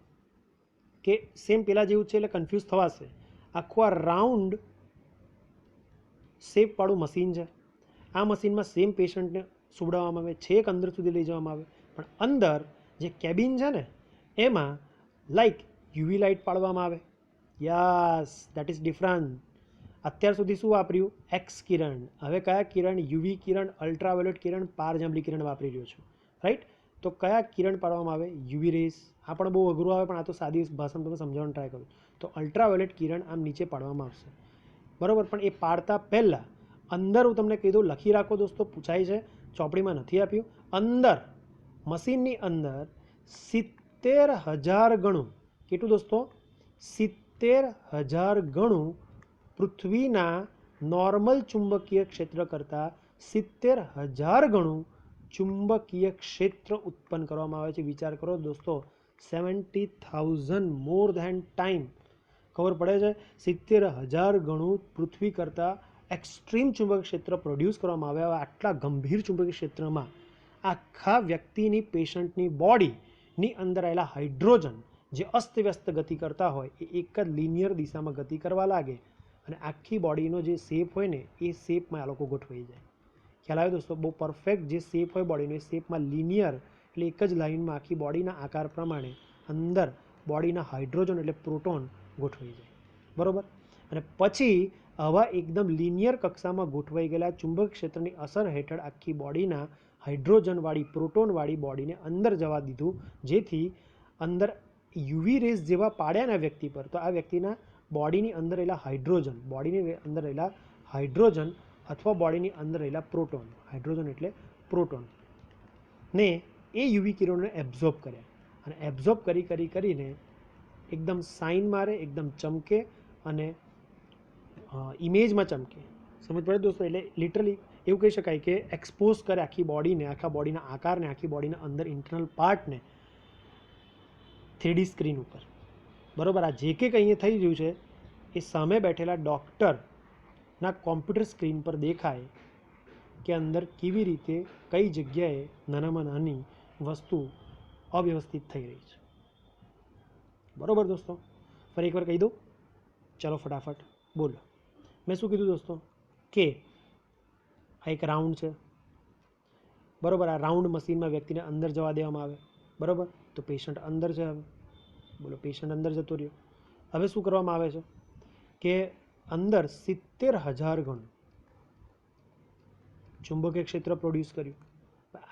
કે સેમ પેલા જેવું છે એટલે કન્ફ્યુઝ થવાશે. આખું આ રાઉન્ડ શેપવાળું મશીન છે. આ મશીનમાં સેમ પેશન્ટને સુવડાવવામાં આવે, છેક અંદર સુધી લઈ જવામાં આવે, પણ અંદર જે કેબિન છે ને એમાં લાઈક યુવી લાઇટ પાડવામાં આવે. Yes, that is different. અત્યાર સુધી શું વાપર્યું? એક્સ કિરણ. હવે કયા કિરણ? યુવી કિરણ, અલ્ટ્રાવાયોલેટ કિરણ, પારજાંબલી કિરણ વાપરી રહ્યો છું. રાઈટ, તો કયા કિરણ પાડવામાં આવે? UV rays. આ પણ બહુ અઘરું આવે, પણ આ તો સાદી ભાષામાં તમે સમજાવવાનું ટ્રાય કરું. તો અલ્ટ્રાવાયોલેટ કિરણ આમ નીચે પાડવામાં આવશે. બરાબર, પણ એ પાડતા પહેલાં અંદર હું તમને કહી દઉં, લખી રાખો દોસ્તો, પૂછાય છે, ચોપડીમાં નથી આપ્યું. અંદર મશીનની અંદર 70,000 ગણું, કેટલું દોસ્તો? 70,000 ગણું પૃથ્વીના નોર્મલ ચુંબકીય ક્ષેત્ર કરતાં 70,000 ગણું ચુંબકીય ક્ષેત્ર ઉત્પન્ન કરવામાં આવે છે. વિચાર કરો દોસ્તો, 70,000 મોર ધેન ટાઈમ. ખબર પડે છે? 70,000 ગણું પૃથ્વી કરતાં એક્સ્ટ્રીમ ચુંબક ક્ષેત્ર પ્રોડ્યુસ કરવામાં આવે. આટલા ગંભીર ચુંબકીય ક્ષેત્રમાં આખા વ્યક્તિની, પેશન્ટની બોડીની અંદર આવેલા હાઇડ્રોજન જે અસ્તવ્યસ્ત ગતિ કરતા હોય એ એક જ લિનિયર દિશામાં ગતિ કરવા લાગે અને આખી બોડીનો જે શેપ હોય ને એ શેપમાં આ લોકો ગોઠવાઈ જાય. ખ્યાલ આવે દોસ્તો? બહુ પરફેક્ટ જે શેપ હોય બોડીનો એ શેપમાં લિનિયર એટલે એક જ લાઇનમાં આખી બોડીના આકાર પ્રમાણે અંદર બોડીના હાઇડ્રોજન એટલે પ્રોટોન ગોઠવાઈ જાય. બરાબર, અને પછી આવા એકદમ લિનિયર કક્ષામાં ગોઠવાઈ ગયેલા ચુંબક ક્ષેત્રની અસર હેઠળ આખી બોડીના હાઇડ્રોજનવાળી, પ્રોટોનવાળી બોડીને અંદર જવા દીધું, જેથી અંદર યુવી રેસ જેવા પાડ્યાના વ્યક્તિ પર, તો આ વ્યક્તિના બોડીની અંદર રહેલા હાઇડ્રોજન, બોડીની અંદર રહેલા હાઇડ્રોજન અથવા બોડીની અંદર રહેલા પ્રોટોન, હાઇડ્રોજન એટલે પ્રોટોન ને એ યુવી કિરણોને એબ્ઝોર્બ કર્યા અને એબ્ઝોર્બ કરીને એકદમ સાઇન મારે, એકદમ ચમકે અને ઇમેજમાં ચમકે. સમજ પડે દોસ્તો? એટલે લિટરલી એવું કહી શકાય કે એક્સપોઝ કરે આખી બોડીને, આખા બોડીના આકારને, આખી બોડીના અંદર ઇન્ટરનલ પાર્ટને 3D સ્ક્રીન ઉપર. બરાબર, આ જે કંઈ અહીંયા થઈ રહ્યું છે એ સામે બેઠેલા ડૉક્ટરના કોમ્પ્યુટર સ્ક્રીન પર દેખાય કે અંદર કેવી રીતે કઈ જગ્યાએ નાનામાં નાની વસ્તુ અવ્યવસ્થિત થઈ રહી છે. બરાબર દોસ્તો, ફરી એકવાર કહી દઉં, ચાલો ફટાફટ બોલો. મેં શું કીધું દોસ્તો કે આ એક રાઉન્ડ છે. બરાબર, આ રાઉન્ડ મશીનમાં વ્યક્તિને અંદર જવા દેવામાં આવે. બરાબર, તો પેશન્ટ અંદર છે. હવે બોલો, પેશન્ટ અંદર જતો રહ્યો. હવે શું કરવામાં આવે છે કે અંદર 70,000 ગણું ચુંબકીય ક્ષેત્ર પ્રોડ્યુસ કર્યું.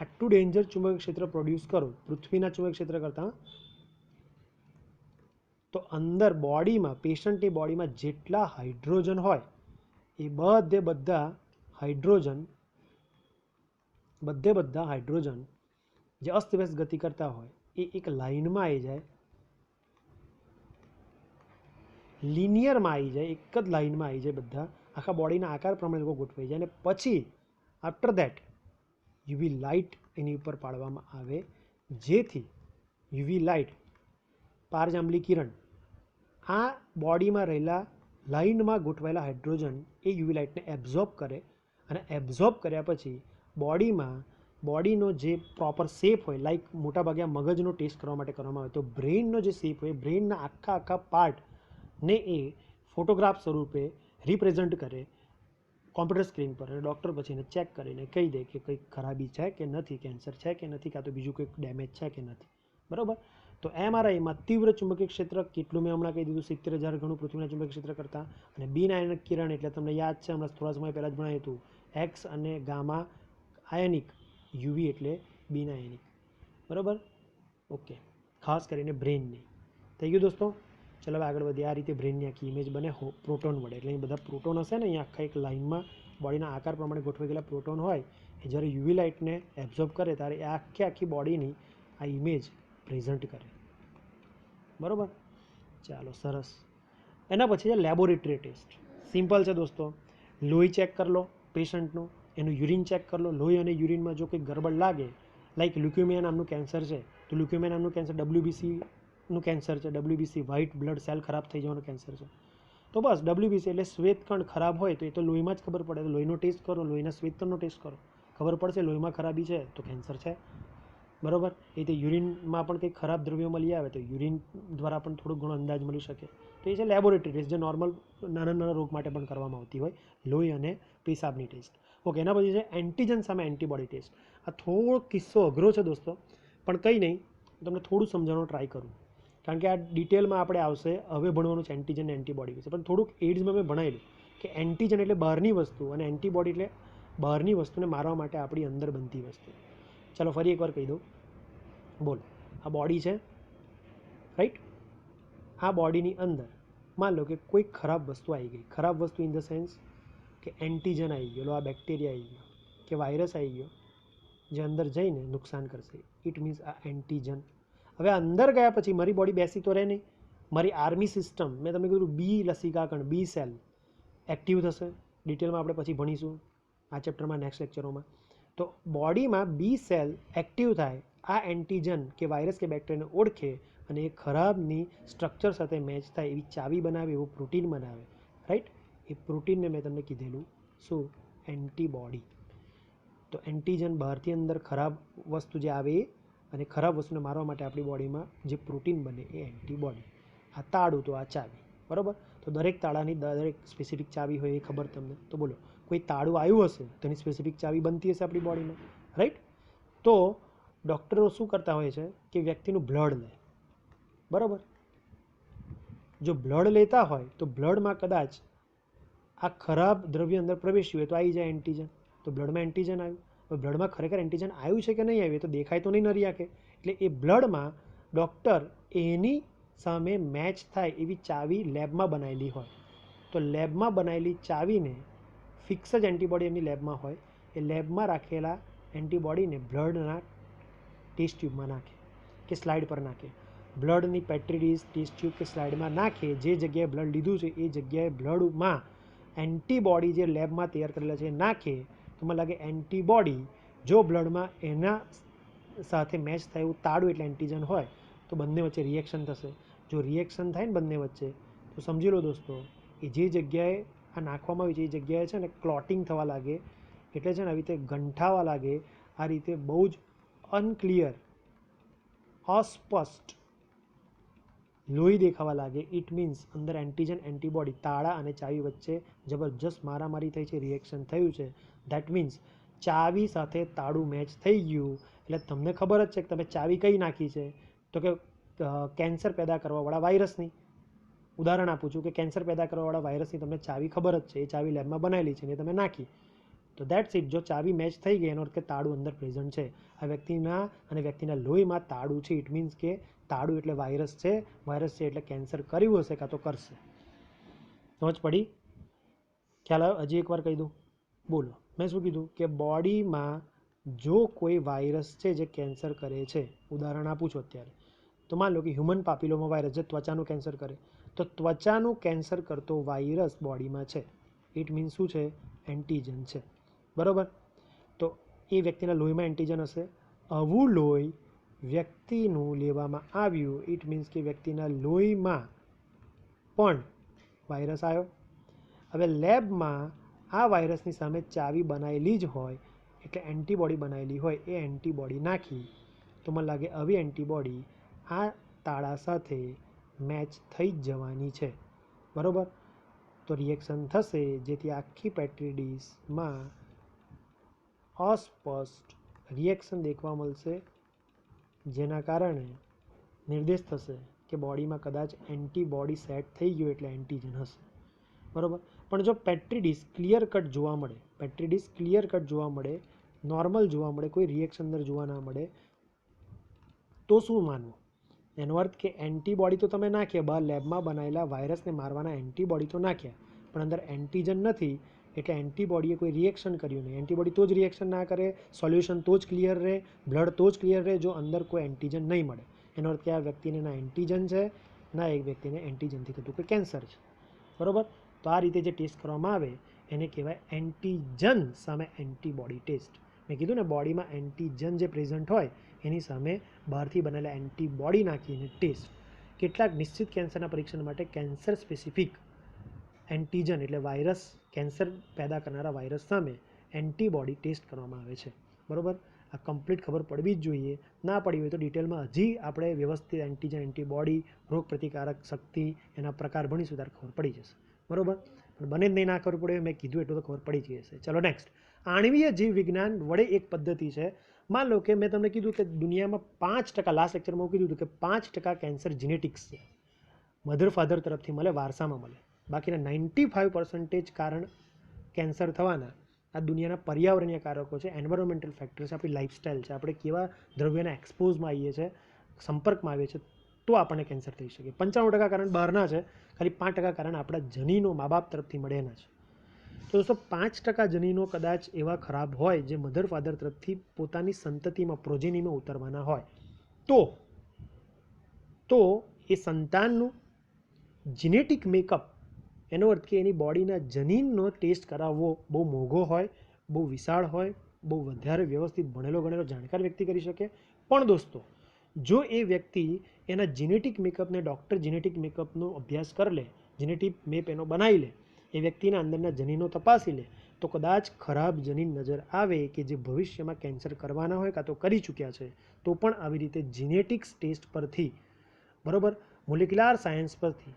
આટલું ડેન્જર ચુંબકીય ક્ષેત્ર પ્રોડ્યુસ કરો પૃથ્વીના ચુંબકીય ક્ષેત્ર કરતાં, તો અંદર બોડીમાં, પેશન્ટની બોડીમાં જેટલા હાઇડ્રોજન હોય એ બધા હાઇડ્રોજન જે અસ્તવ્યસ્ત ગતિ કરતા હોય એ એક લાઇનમાં આવી જાય, લિનિયરમાં આવી જાય, એક જ લાઇનમાં આવી જાય, બધા આખા બોડીના આકાર પ્રમાણે લોકો ગોઠવાઈ જાય, અને પછી આફ્ટર ધેટ યુવી લાઇટ એની ઉપર પાડવામાં આવે, જેથી યુવી લાઇટ પારજાંબલી કિરણ આ બોડીમાં રહેલા લાઇનમાં ગોઠવાયેલા હાઇડ્રોજન એ યુવી લાઇટને એબ્ઝોર્બ કરે, અને એબ્ઝોર્બ કર્યા પછી બોડીનો જે પ્રોપર શેપ હોય, લાઈક મોટાભાગે આ મગજનો ટેસ્ટ કરવા માટે કરવામાં આવે, તો બ્રેઇનનો જે શેપ હોય, બ્રેઇનના આખા પાર્ટને એ ફોટોગ્રાફ સ્વરૂપે રિપ્રેઝન્ટ કરે કોમ્પ્યુટર સ્ક્રીન પર, અને ડૉક્ટર પછી એને ચેક કરીને કહી દે કે કંઈક ખરાબી છે કે નથી, કેન્સર છે કે નથી, કાં તો બીજું કંઈક ડેમેજ છે કે નથી. બરાબર. તો MRIમાં તીવ્ર ચુંબકીય ક્ષેત્ર કેટલું મેં હમણાં કહી દીધું, 70,000 ગણું પૃથ્વીના ચુંબકીય ક્ષેત્ર કરતાં. અને બિન આયનિક કિરણ એટલે તમને યાદ છે, હમણાં થોડા સમય પહેલાં જ ભણાવ્યું હતું, એક્સ અને ગામા આયનિક, યુવી એટલે બિન આયનિક. બરાબર. ઓકે. ખાસ કરીને બ્રેઇનની થઈ ગયું દોસ્તો. ચલો હવે આગળ વધીએ. આ રીતે બ્રેઇનની આખી ઇમેજ બને પ્રોટોન વડે. એટલે અહીં બધા પ્રોટોન હશે ને, અહીંયા આખા એક લાઇનમાં બોડીના આકાર પ્રમાણે ગોઠવાઈ ગયેલા પ્રોટોન હોય, એ જ્યારે યુવી લાઇટને એબ્ઝોર્બ કરે ત્યારે એ આખી બોડીની આ ઇમેજ પ્રેઝન્ટ કરે. બરાબર. ચાલો, સરસ. એના પછી છે લેબોરેટરી ટેસ્ટ. સિમ્પલ છે દોસ્તો. લોહી ચેક કરી લો પેશન્ટનું, એનું યુરિન ચેક કરી લો. લોહી અને યુરિનમાં જો કંઈક ગરબડ લાગે, લાઈક લ્યુકેમિયા નામનું કેન્સર છે, તો લ્યુકેમિયા નામનું કેન્સર WBCનું કેન્સર છે. WBC વ્હાઇટ બ્લડ સેલ ખરાબ થઈ જવાનું કેન્સર છે. તો બસ WBC એટલે શ્વેતકણ ખરાબ હોય તો એ તો લોહીમાં જ ખબર પડે. તો લોહીનો ટેસ્ટ કરો, લોહીના શ્વેતકણનો ટેસ્ટ કરો, ખબર પડશે લોહીમાં ખરાબી છે તો કેન્સર છે. બરાબર. એ રીતે યુરિનમાં પણ કંઈક ખરાબ દ્રવ્યો મળી આવે તો યુરિન દ્વારા પણ થોડું ઘણો અંદાજ મળી શકે. તો એ છે લેબોરેટરી ટેસ્ટ, જે નોર્મલ નાના રોગ માટે પણ કરવામાં આવતી હોય, લોહી અને પેશાબની ટેસ્ટ. ઓકે. એના પછી છે એન્ટીજન સામે એન્ટીબોડી ટેસ્ટ. આ થોડો કિસ્સો અઘરો છે દોસ્તો, પણ કંઈ નહીં, તમને થોડું સમજાવવાનો ટ્રાય કરું, કારણ કે આ ડિટેલમાં આપણે આવશે, હવે ભણવાનું છે એન્ટીજન એન્ટીબોડી વિશે. પણ થોડુંક એડ્સમાં મેં ભણાવેલું કે એન્ટીજન એટલે બહારની વસ્તુ અને એન્ટીબોડી એટલે બહારની વસ્તુને મારવા માટે આપણી અંદર બનતી વસ્તુ. ચાલો ફરી એકવાર કહી દઉં. બોલો. આ બોડી છે, રાઈટ. આ બોડીની અંદર માન લો કે કોઈ ખરાબ વસ્તુ આવી ગઈ. ખરાબ વસ્તુ ઇન ધ સેન્સ કે એન્ટીજન આવી ગયો, આ બેક્ટેરિયા આવી ગયો કે વાયરસ આવી ગયો, જે અંદર જઈને નુકસાન કરશે. ઇટ મીન્સ આ એન્ટીજન. હવે અંદર ગયા પછી મારી બોડી બેસી તો રહે નહીં. મારી આર્મી સિસ્ટમ, મેં તમને કીધું બી લસિકાકણ, બી સેલ એક્ટિવ થશે. ડિટેલમાં આપણે પછી ભણીશું આ ચેપ્ટરમાં, નેક્સ્ટ લેક્ચરોમાં. તો બોડીમાં બી સેલ એક્ટિવ થાય, આ એન્ટીજન કે વાયરસ કે બેક્ટેરિયાને ઓળખે અને એ ખરાબની સ્ટ્રક્ચર સાથે મેચ થાય એવી ચાવી બનાવે, એવું પ્રોટીન બનાવે, રાઈટ. એ પ્રોટીનને મેં તમને કીધેલું શું? એન્ટીબોડી. તો એન્ટીજન બહારથી અંદર ખરાબ વસ્તુ જે આવે એ, અને ખરાબ વસ્તુને મારવા માટે આપણી બોડીમાં જે પ્રોટીન બને એ એન્ટીબોડી. આ તાળું તો આ ચાવી. બરાબર. તો દરેક તાળાની દરેક સ્પેસિફિક ચાવી હોય એ ખબર તમને. તો બોલો, કોઈ તાળું આવ્યું હશે તો એની સ્પેસિફિક ચાવી બનતી હશે આપણી બોડીમાં, રાઈટ. તો ડૉક્ટરો શું કરતા હોય છે કે વ્યક્તિનું બ્લડ લે. બરાબર. જો બ્લડ લેતા હોય તો બ્લડમાં કદાચ આ ખરાબ દ્રવ્ય અંદર પ્રવેશ્યું હોય તો આવી જાય એન્ટીજન. તો બ્લડમાં એન્ટીજન આવ્યું. હવે બ્લડમાં ખરેખર એન્ટીજન આવ્યું છે કે નહીં આવ્યું તો દેખાય તો નહીં નરી આંખે. એટલે એ બ્લડમાં ડૉક્ટર એની સામે મેચ થાય એવી ચાવી લેબમાં બનાવેલી હોય. તો લેબમાં બનાવેલી ચાવીને ફિક્સ જ એન્ટીબોડી એમની લેબમાં હોય, એ લેબમાં રાખેલા એન્ટીબોડીને બ્લડના ટેસ્ટ ટ્યુબમાં નાખે કે સ્લાઇડ પર નાખે. બ્લડની પેટ્રી ટેસ્ટ ટ્યુબ કે સ્લાઇડમાં નાખે, જે જગ્યાએ બ્લડ લીધું છે એ જગ્યાએ બ્લડમાં એન્ટીબોડી જે લેબમાં તૈયાર કરેલા છે એ નાખે. તો મને લાગે એન્ટીબોડી જો બ્લડમાં એના સાથે મેચ થાય એવું તાળું એટલે એન્ટીજન હોય તો બંને વચ્ચે રિએક્શન થશે. જો રિએક્શન થાય ને બંને વચ્ચે તો સમજી લો દોસ્તો, એ જે જગ્યાએ આ નાખવામાં આવી છે એ જગ્યાએ છે ને ક્લોટિંગ થવા લાગે, એટલે છે ને આવી રીતે ગંઠાવા લાગે, આ રીતે બહુ જ અનક્લિયર, અસ્પષ્ટ લોહી દેખાવા લાગે. ઇટ મીન્સ અંદર એન્ટીજન એન્ટીબોડી તાળા અને ચાવી વચ્ચે જબરજસ્ત મારામારી થઈ છે, રિએક્શન થયું છે. દેટ મીન્સ ચાવી સાથે તાળું મેચ થઈ ગયું. એટલે તમને ખબર જ છે કે તમે ચાવી કઈ નાખી છે, તો કે કેન્સર પેદા કરવાવાળા વાયરસની. ઉદાહરણ આપું છું કે કેન્સર પેદા કરવાવાળા વાયરસની તમને ચાવી ખબર જ છે, એ ચાવી લેબમાં બનાવેલી છે ને તમે નાખી. તો દેટ્સ ઇટ. જો ચાવી મેચ થઈ ગઈ એનો અર્થ કે તાળું અંદર પ્રેઝન્ટ છે. આ વ્યક્તિના લોહીમાં તાળું છે. ઇટ મીન્સ કે તાળું એટલે વાયરસ છે. વાયરસ છે એટલે કેન્સર કર્યું હશે કાં તો કરશે. સમજ પડી? ખ્યાલ આવ્યો? હજી એકવાર કહી દઉં, બોલો. મેં શું કીધું કે બોડીમાં જો કોઈ વાયરસ છે જે કેન્સર કરે છે, ઉદાહરણ આપું છું અત્યારે, તો માન લો કે હ્યુમન પાપિલોમા વાયરસ જે ત્વચાનું કેન્સર કરે, તો ત્વચાનું કેન્સર કરતો વાયરસ બોડીમાં છે, ઇટ મીન્સ શું છે? એન્ટીજન છે. બરાબર? તો એ વ્યક્તિના લોહીમાં એન્ટીજન હશે. આવું લોહી વ્યક્તિનું લેવામાં આવ્યું, ઇટ મીન્સ કે વ્યક્તિના લોહીમાં પણ વાયરસ આવ્યો. હવે લેબમાં આ વાયરસની સામે ચાવી બનાવેલી જ હોય, એટલે એન્ટીબોડી બનાવેલી હોય, એ એન્ટીબોડી નાખી તો મને લાગે આવી એન્ટીબોડી આ તાળા સાથે મેચ થઈ જ જવાની છે. બરાબર? તો રિએક્શન થશે, જેથી આખી પેટ્રી ડીશમાં અસ્પષ્ટ રિએક્શન દેખવા મળશે, જેના કારણે નિર્દેશ થશે કે બોડીમાં કદાચ એન્ટીબોડી સેટ થઈ ગયો એટલે એન્ટીજન હશે. બરાબર? પણ જો પેટ્રી ડીશ ક્લિયર કટ જોવા મળે, પેટ્રી ડીશ ક્લિયર કટ જોવા મળે, નોર્મલ જોવા મળે, કોઈ રિએક્શન અંદર જોવા ના મળે, તો શું માનવું? એનો અર્થ કે એન્ટીબોડી તો તમે નાખ્યા, બહાર લેબમાં બનાવેલા વાયરસને મારવાના એન્ટીબોડી તો નાખ્યા, પણ અંદર એન્ટીજન નથી, એટલે એન્ટીબોડીએ કોઈ રિએક્શન કર્યું નહીં. એન્ટીબોડી તો જ રિએક્શન ના કરે, સોલ્યુશન તો જ ક્લિયર રહે, બ્લડ તો જ ક્લિયર રહે, જો અંદર કોઈ એન્ટીજન નહીં મળે. એનો અર્થ કે આ વ્યક્તિને ના એન્ટીજન છે, ના એક વ્યક્તિને એન્ટીજનથી થતું કોઈ કેન્સર છે. બરાબર? તો આ રીતે જે ટેસ્ટ કરવામાં આવે એને કહેવાય એન્ટીજન સામે એન્ટીબોડી ટેસ્ટ. મેં કીધું ને, બોડીમાં એન્ટીજન જે પ્રેઝન્ટ હોય એની સામે બહારથી બનેલા એન્ટીબોડી નાખીને ટેસ્ટ. કેટલાક નિશ્ચિત કેન્સરના પરીક્ષણ માટે કેન્સર સ્પેસિફિક એન્ટીજન એટલે વાયરસ, કેન્સર પેદા કરનારા વાયરસ સામે એન્ટીબોડી ટેસ્ટ કરવામાં આવે છે. બરાબર? આ કમ્પ્લીટ ખબર પડવી જ જોઈએ. ના પડી હોય તો ડિટેલમાં હજી આપણે વ્યવસ્થિત એન્ટીજન, એન્ટીબોડી, રોગ પ્રતિકારક શક્તિ, એના પ્રકાર ભણીશું ત્યારે ખબર પડી જશે. બરાબર? પણ બને જ નહીં ના ખબર પડે, મેં કીધું એટલું તો ખબર પડી જ હશે. ચલો નેક્સ્ટ. આણ્વીય જીવ વિજ્ઞાન વડે એક પદ્ધતિ છે. માન લો કે મેં તમને કીધું કે દુનિયામાં 5%, લાસ્ટ લેક્ચરમાં કીધું હતું કે 5% કેન્સર જીનેટિક્સ છે, મધર ફાધર તરફથી મળે, વારસામાં મળે. બાકીના 95% કારણ કેન્સર થવાના આ દુનિયાના પર્યાવરણીય કારકો છે, એન્વાયરમેન્ટલ ફેક્ટર્સ, આપણી લાઇફસ્ટાઈલ છે, આપણે કેવા દ્રવ્યના એક્સપોઝમાં આવીએ છીએ, સંપર્કમાં આવીએ છીએ, તો આપણને કેન્સર થઈ શકે. 95% કારણ બહારના છે, ખાલી 5% કારણ આપણા જનીનો મા બાપ તરફથી મળેના છે. તો દોસ્તો 5% જનીનો કદાચ એવા ખરાબ હોય જે મધર ફાધર તરફથી પોતાની સંતતિમાં, પ્રોજેનીમાં ઉતરવાના હોય, તો એ સંતાનનું જીનેટિક મેકઅપ, એનો અર્થ કે એની બોડીના જનીનનો ટેસ્ટ કરાવવો બહુ મોંઘો હોય, બહુ વિશાળ હોય, બહુ વધારે વ્યવસ્થિત ભણેલો ગણેલો જાણકાર વ્યક્તિ કરી શકે. પણ દોસ્તો, જો એ વ્યક્તિ એના જીનેટિક મેકઅપને, ડૉક્ટર જીનેટિક મેકઅપનો અભ્યાસ કરી લે, જીનેટિક મેપ એનો બનાવી લે, એ વ્યક્તિના અંદરના જનીનો તપાસી લે, તો કદાચ ખરાબ જનીન નજર આવે કે જે ભવિષ્યમાં કેન્સર કરવાના હોય કાં તો કરી ચૂક્યા છે, તો પણ આવી રીતે જીનેટિક્સ ટેસ્ટ પરથી, બરાબર, મોલેક્યુલર સાયન્સ પરથી,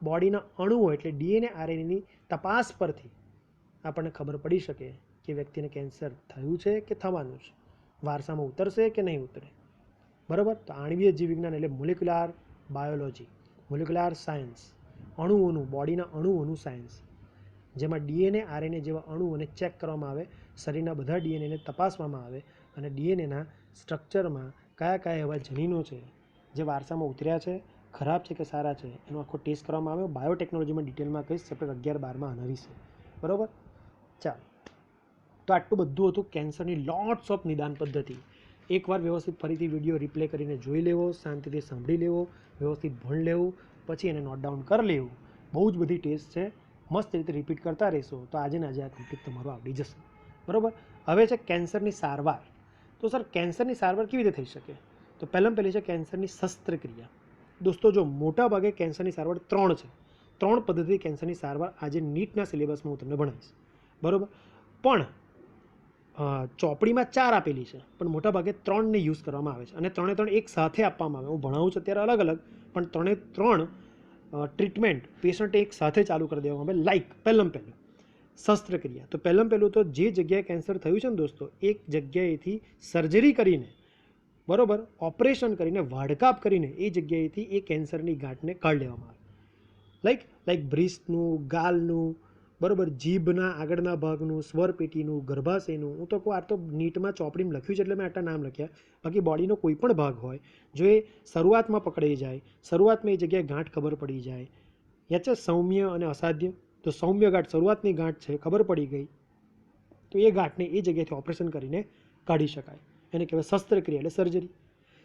બોડીના અણુઓ એટલે ડીએનએ આરએનએની તપાસ પરથી આપણને ખબર પડી શકે કે વ્યક્તિને કેન્સર થયું છે કે થવાનું છે, વારસામાં ઉતરશે કે નહીં ઉતરે. બરાબર? તો આણ્વીય જીવવિજ્ઞાન એટલે મોલેક્યુલર બાયોલોજી, મોલેક્યુલર સાયન્સ, અણુઓનું, બોડીના અણુઓનું સાયન્સ, જેમાં ડીએનએ આરએનએ જેવા અણુઓને ચેક કરવામાં આવે, શરીરના બધા ડીએનએને તપાસવામાં આવે, અને ડીએનએના સ્ટ્રક્ચરમાં કયા કયા એવા જનીનો છે જે વારસામાં ઉતર્યા છે, ખરાબ છે કે સારા છે, એનો આખો ટેસ્ટ કરવામાં આવે. બાયોટેકનોલોજીમાં ડિટેલમાં કહીશ, ચેપ્ટર 11-12માં આના વિશે. બરાબર? ચાલો, તો આટલું બધું હતું કેન્સરની લોટ્સ ઓફ નિદાન પદ્ધતિ. એકવાર વ્યવસ્થિત ફરીથી વિડીયો રિપ્લે કરીને જોઈ લેવો, શાંતિથી સાંભળી લેવો, વ્યવસ્થિત ભણ લેવું, પછી એને નોટ ડાઉન કરી લેવું. બહુ જ બધી ટેસ્ટ છે, મસ્ત રીતે રિપીટ કરતા રહેશો તો આજે ને આજે આ કમ્પ્લીટ તમારું આવડી જશે. બરાબર? હવે છે કેન્સરની સારવાર. તો સર કેન્સરની સારવાર કેવી રીતે થઈ શકે? તો પહેલાં પહેલી છે કેન્સરની શસ્ત્રક્રિયા. દોસ્તો જો મોટા ભાગે કેન્સરની સારવાર 3 છે. 3 પદ્ધતિ કેન્સરની સારવાર આજે નીટના સિલેબસમાં હું તમને ભણાવીશ. બરાબર? પણ ચોપડીમાં 4 આપેલી છે, પણ મોટા ભાગે 3ને યુઝ કરવામાં આવે છે, અને 3 એક સાથે આપવામાં આવે. હું ભણાવું છું અત્યારે અલગ અલગ, પણ 3 ટ્રીટમેન્ટ પેશન્ટ એક સાથે ચાલુ કરી દેવામાં આવે. લાઈક પહેલું શસ્ત્રક્રિયા. તો પહેલું તો જે જગ્યાએ કેન્સર થયું છે ને દોસ્તો, એક જગ્યાએથી સર્જરી કરીને, બરાબર, ઓપરેશન કરીને, વાઢકાપ કરીને એ જગ્યાએથી એ કેન્સરની ગાંઠને કાઢી લેવામાં આવે. લાઈક બ્રિસ્ટનું, ગાલનું, બરાબર, જીભના આગળના ભાગનું, સ્વરપેટીનું, ગર્ભાશયનું. હું તો કહું, આ તો નીટમાં ચોપડીમાં લખ્યું છે એટલે મેં આટલા નામ લખ્યા. બાકી બોડીનો કોઈ પણ ભાગ હોય, જો એ શરૂઆતમાં પકડાઈ જાય, શરૂઆતમાં એ જગ્યાએ ગાંઠ ખબર પડી જાય, યાદ છે, સૌમ્ય અને અસાધ્ય. તો સૌમ્ય ગાંઠ શરૂઆતની ગાંઠ છે, ખબર પડી ગઈ, તો એ ગાંઠને એ જગ્યાએથી ઓપરેશન કરીને કાઢી શકાય. એને કહેવાય શસ્ત્રક્રિયા એટલે સર્જરી.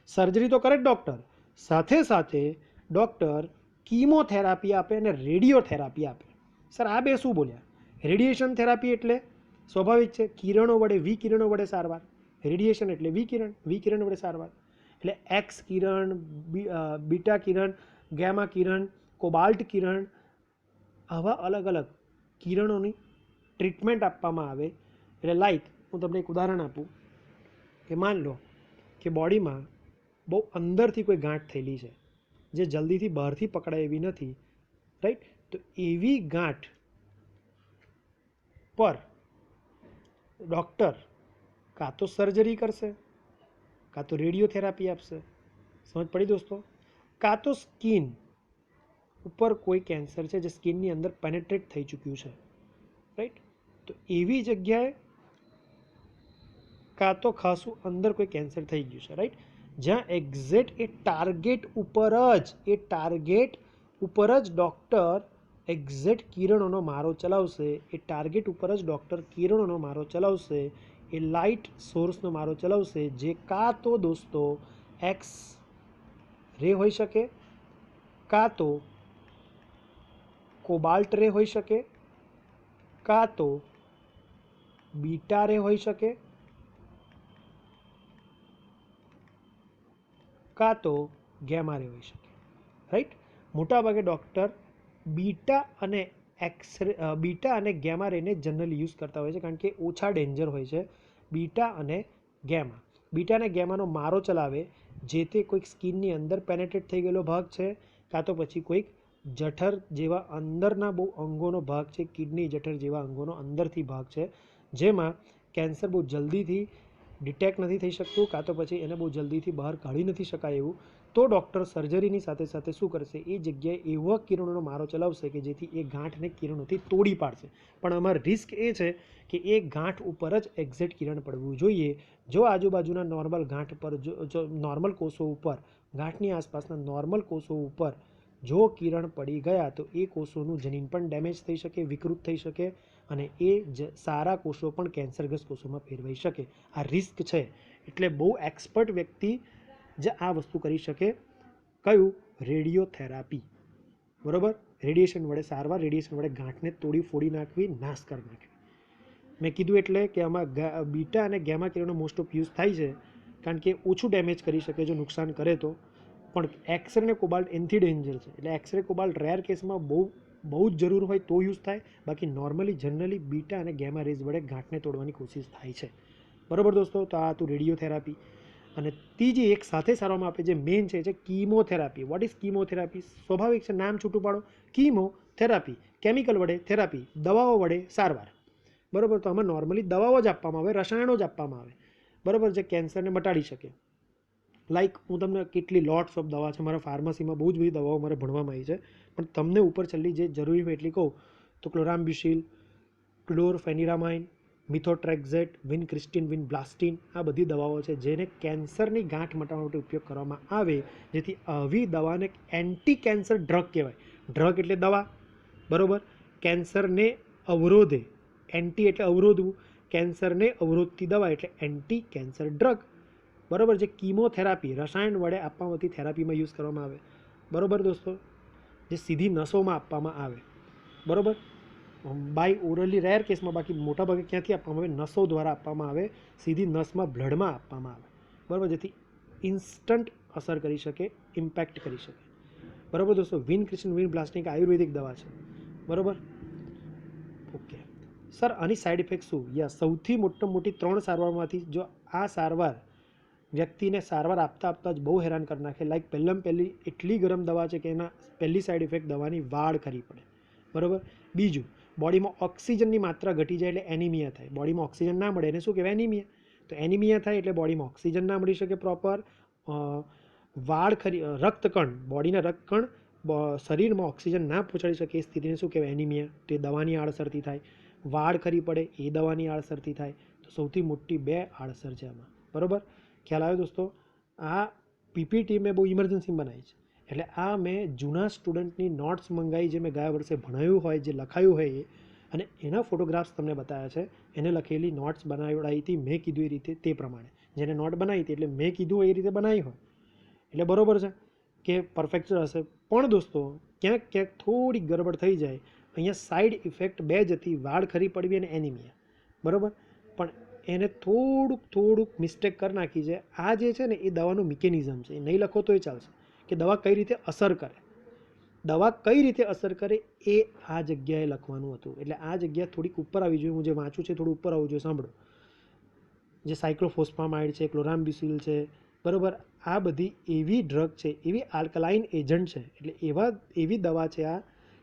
સર્જરી તો કરે જ ડૉક્ટર, સાથે સાથે ડૉક્ટર કીમોથેરાપી આપે અને રેડિયોથેરાપી આપે. સર આ બે શું બોલ્યા? રેડિયેશન થેરાપી એટલે સ્વાભાવિક છે, કિરણો વડે વિકિરણો વડે સારવાર. રેડિયેશન એટલે વિકિરણ, વિકિરણ વડે સારવાર. એટલે એક્સ કિરણ, બીટા કિરણ, ગેમા કિરણ, કોબાલ્ટ કિરણ, આવા અલગ અલગ કિરણોની ટ્રીટમેન્ટ આપવામાં આવે. એટલે લાઈક હું તમને એક ઉદાહરણ આપું કે માન લો કે બોડીમાં બહુ અંદરથી કોઈ ગાંઠ થયેલી છે જે જલ્દીથી બહારથી પકડાય એવી નથી, રાઈટ? તો એવી ગાંઠ પર ડૉક્ટર કાં તો સર્જરી કરશે, કાં તો રેડિયોથેરાપી આપશે. સમજ પડી દોસ્તો? કાં તો સ્કિન ઉપર કોઈ કેન્સર છે જે સ્કિનની અંદર પેનેટ્રેટ થઈ ચૂક્યું છે, રાઈટ? તો એવી જગ્યાએ કાં તો ખાસું અંદર કોઈ કેન્સર થઈ ગયું છે, રાઈટ? જ્યાં એક્ઝેક્ટ એ ટાર્ગેટ ઉપર જ ડૉક્ટર એક્ઝેક્ટ કિરણોનો મારો ચલાવશે. એ ટાર્ગેટ ઉપર જ ડૉક્ટર કિરણોનો મારો ચલાવશે, એ લાઇટ સોર્સનો મારો ચલાવશે, જે કાં તો દોસ્તો એક્સ રે હોઈ શકે, કાં તો કોબાલ્ટ રે હોઈ શકે, કાં તો બીટા રે હોઈ શકે, કાં તો ગેમા રે હોઈ શકે, રાઈટ? મોટાભાગે ડૉક્ટર બીટા અને ગેમા રેને જનરલી યુઝ કરતા હોય છે, કારણ કે ઓછા ડેન્જર હોય છે. બીટા અને ગેમાનો મારો ચલાવે, જે તે કોઈક સ્કિનની અંદર પેનેટ્રેટ થઈ ગયેલો ભાગ છે, કાં તો પછી કોઈક જઠર જેવા અંદરના બહુ અંગોનો ભાગ છે, કિડની જઠર જેવા અંગોનો અંદરથી ભાગ છે, જેમાં કેન્સર બહુ જલ્દીથી ડિટેક્ટ નથી થઈ શકતું, કાં તો પછી એને બહુ જલ્દીથી બહાર કાઢી નથી શકાય એવું. તો ડૉક્ટર સર્જરીની સાથે સાથે શું કરશે? એ જગ્યાએ એવા કિરણોનો મારો ચલાવશે કે જેથી એ ગાંઠને કિરણોથી તોડી પાડશે. પણ આમાં રિસ્ક એ છે કે એ ગાંઠ ઉપર જ એક્ઝેક્ટ કિરણ પડવું જોઈએ. જો આજુબાજુના નોર્મલ ગાંઠ પર જો નોર્મલ કોષો ઉપર, ગાંઠની આસપાસના નોર્મલ કોષો ઉપર જો કિરણ પડી ગયા તો એ કોષોનું જનીન પણ ડેમેજ થઈ શકે, વિકૃત થઈ શકે, અને એ સારા કોષો પણ કેન્સરગ્રસ્ત કોષોમાં ફેરવાઈ શકે. આ રિસ્ક છે. એટલે બહુ એક્સપર્ટ વ્યક્તિ જે આ વસ્તુ કરી શકે. કયું? રેડિયોથેરાપી. બરાબર? રેડિયેશન વડે સારવાર, રેડિયેશન વડે ગાંઠને તોડી ફોડી નાખવી, નાશ કરી નાખવી. મેં કીધું એટલે કે આમાં બીટા અને ગેમા કિરણો મોસ્ટ ઓફ યુઝ થાય છે, કારણ કે ઓછું ડેમેજ કરી શકે જો નુકસાન કરે તો. પણ એક્સરે અને કોબાલ્ટ એનથી ડેન્જર છે. એટલે એક્સરે કોબાલ્ટ રેર કેસમાં બહુ જ જરૂર હોય તો યુઝ થાય. બાકી નોર્મલી જનરલી બીટા અને ગેમા રેઝ વડે ગાંઠને તોડવાની કોશિશ થાય છે. બરાબર દોસ્તો? તો આ હતું રેડિયોથેરાપી. અને ત્રીજી એક સાથે સારવામાં આપે જે મેઇન છે કીમોથેરાપી. What is chemotherapy? સ્વાભાવિક છે, નામ છૂટું પાડો. કીમોથેરાપી, કેમિકલ વડે થેરાપી, દવાઓ વડે સારવાર. બરાબર? તો આમાં નોર્મલી દવાઓ જ આપવામાં આવે, રસાયણો જ આપવામાં આવે, બરાબર, જે કેન્સરને મટાડી શકે. લાઈક હું તમને કેટલી લોટ્સ ઓફ દવા છે, મારા ફાર્મસીમાં બહુ જ બધી દવાઓ મારે ભણવામાં આવી છે, પણ તમને ઉપર છેલ્લી જે જરૂરી હોય એટલી કહું તો ક્લોરામ્બ્યુસિલ, ક્લોરફેનિરામાઇન, મિથોટ્રેક્ઝેટ, વિનક્રિસ્ટિન, વિનબ્લાસ્ટિન, આ બધી દવાઓ છે જેને કેન્સરની ગાંઠ મટાડવા માટે ઉપયોગ કરવામાં આવે. જેથી આવી દવાને એન્ટી કેન્સર ડ્રગ કહેવાય. ડ્રગ એટલે દવા, બરાબર? કેન્સરને અવરોધે, એન્ટી એટલે અવરોધવું, કેન્સરને અવરોધતી દવા એટલે એન્ટી કેન્સર ડ્રગ. બરાબર? જે કીમોથેરાપી રસાયણ વડે આપવામાંથી થેરાપીમાં યુઝ કરવામાં આવે. બરાબર દોસ્તો? જે સીધી નસોમાં આપવામાં આવે. બરાબર? બાય ઓરલી રેર કેસમાં, બાકી મોટાભાગે ક્યાંથી આપવામાં આવે? નસો દ્વારા આપવામાં આવે, સીધી નસમાં બ્લડમાં આપવામાં આવે. બરાબર? જેથી ઇન્સ્ટન્ટ અસર કરી શકે, ઇમ્પેક્ટ કરી શકે. બરાબર દોસ્તો? વિનક્રિસ્ટિન, વિનબ્લાસ્ટિન આયુર્વેદિક દવા છે. બરાબર? ઓકે સર, આની સાઈડ ઇફેક્ટ શું? સૌથી મોટી 3 સારવારમાંથી જો આ સારવાર વ્યક્તિને સારવાર આપતા જ બહુ હેરાન કરી નાખે. લાઈક પહેલી એટલી ગરમ દવા છે કે એના પહેલી સાઈડ ઇફેક્ટ દવાની વાળ ખરી પડે. બરાબર? બીજું, બોડીમાં ઓક્સિજનની માત્રા ઘટી જાય એટલે એનિમિયા થાય. બોડીમાં ઓક્સિજન ના મળે એને શું કહેવાય? એનિમિયા. તો એનિમિયા થાય એટલે બોડીમાં ઓક્સિજન ના મળી શકે પ્રોપર. રક્તકણ, બોડીના રક્તકણ શરીરમાં ઓક્સિજન ના પહોંચાડી શકે એ સ્થિતિને શું કહેવાય? એનિમિયા. તો એ દવાની આડઅસરથી થાય. વાળ ખરી પડે એ દવાની આડઅસરથી થાય. તો સૌથી મોટી 2 આડઅસર છે આમાં. બરાબર? ખ્યાલ આવ્યો દોસ્તો? આ પીપીટી મેં બહુ ઇમરજન્સી બનાવી છે. એટલે આ મેં જૂના સ્ટુડન્ટની નોટ્સ મંગાવી, જે મેં ગયા વર્ષે ભણાવ્યું હોય, જે લખાયું હોય એ, અને એના ફોટોગ્રાફ્સ તમને બતાવ્યા છે. એને લખેલી નોટ્સ બનાવડાવી હતી મેં કીધું એ રીતે, તે પ્રમાણે જેને નોટ બનાવી હતી એટલે મેં કીધું એ રીતે બનાવી હોય એટલે બરાબર છે કે પરફેક્ટ હશે. પણ દોસ્તો ક્યાંક ક્યાંક થોડી ગડબડ થઈ જાય. અહીંયા સાઈડ ઇફેક્ટ બે જ હતી, વાળ ખરી પડવી અને એનિમિયા, બરાબર. પણ એને થોડુંક મિસ્ટેક કરી નાખી છે. આ જે છે ને એ દવાનું મિકેનિઝમ છે, એ નહીં લખો તોય ચાલશે કે દવા કઈ રીતે અસર કરે. દવા કઈ રીતે અસર કરે એ આ જગ્યાએ લખવાનું હતું. એટલે આ જગ્યા થોડીક ઉપર આવી જોઈએ. હું જે વાંચું છે થોડું ઉપર આવવું જોઈએ. સાંભળો, જે સાયક્લોફોસ્ફામાઇડ છે, ક્લોરામ્બિસિલ છે, બરાબર, આ બધી એવી ડ્રગ છે, એવી આલ્કલાઇન એજન્ટ છે, એટલે એવી દવા છે આ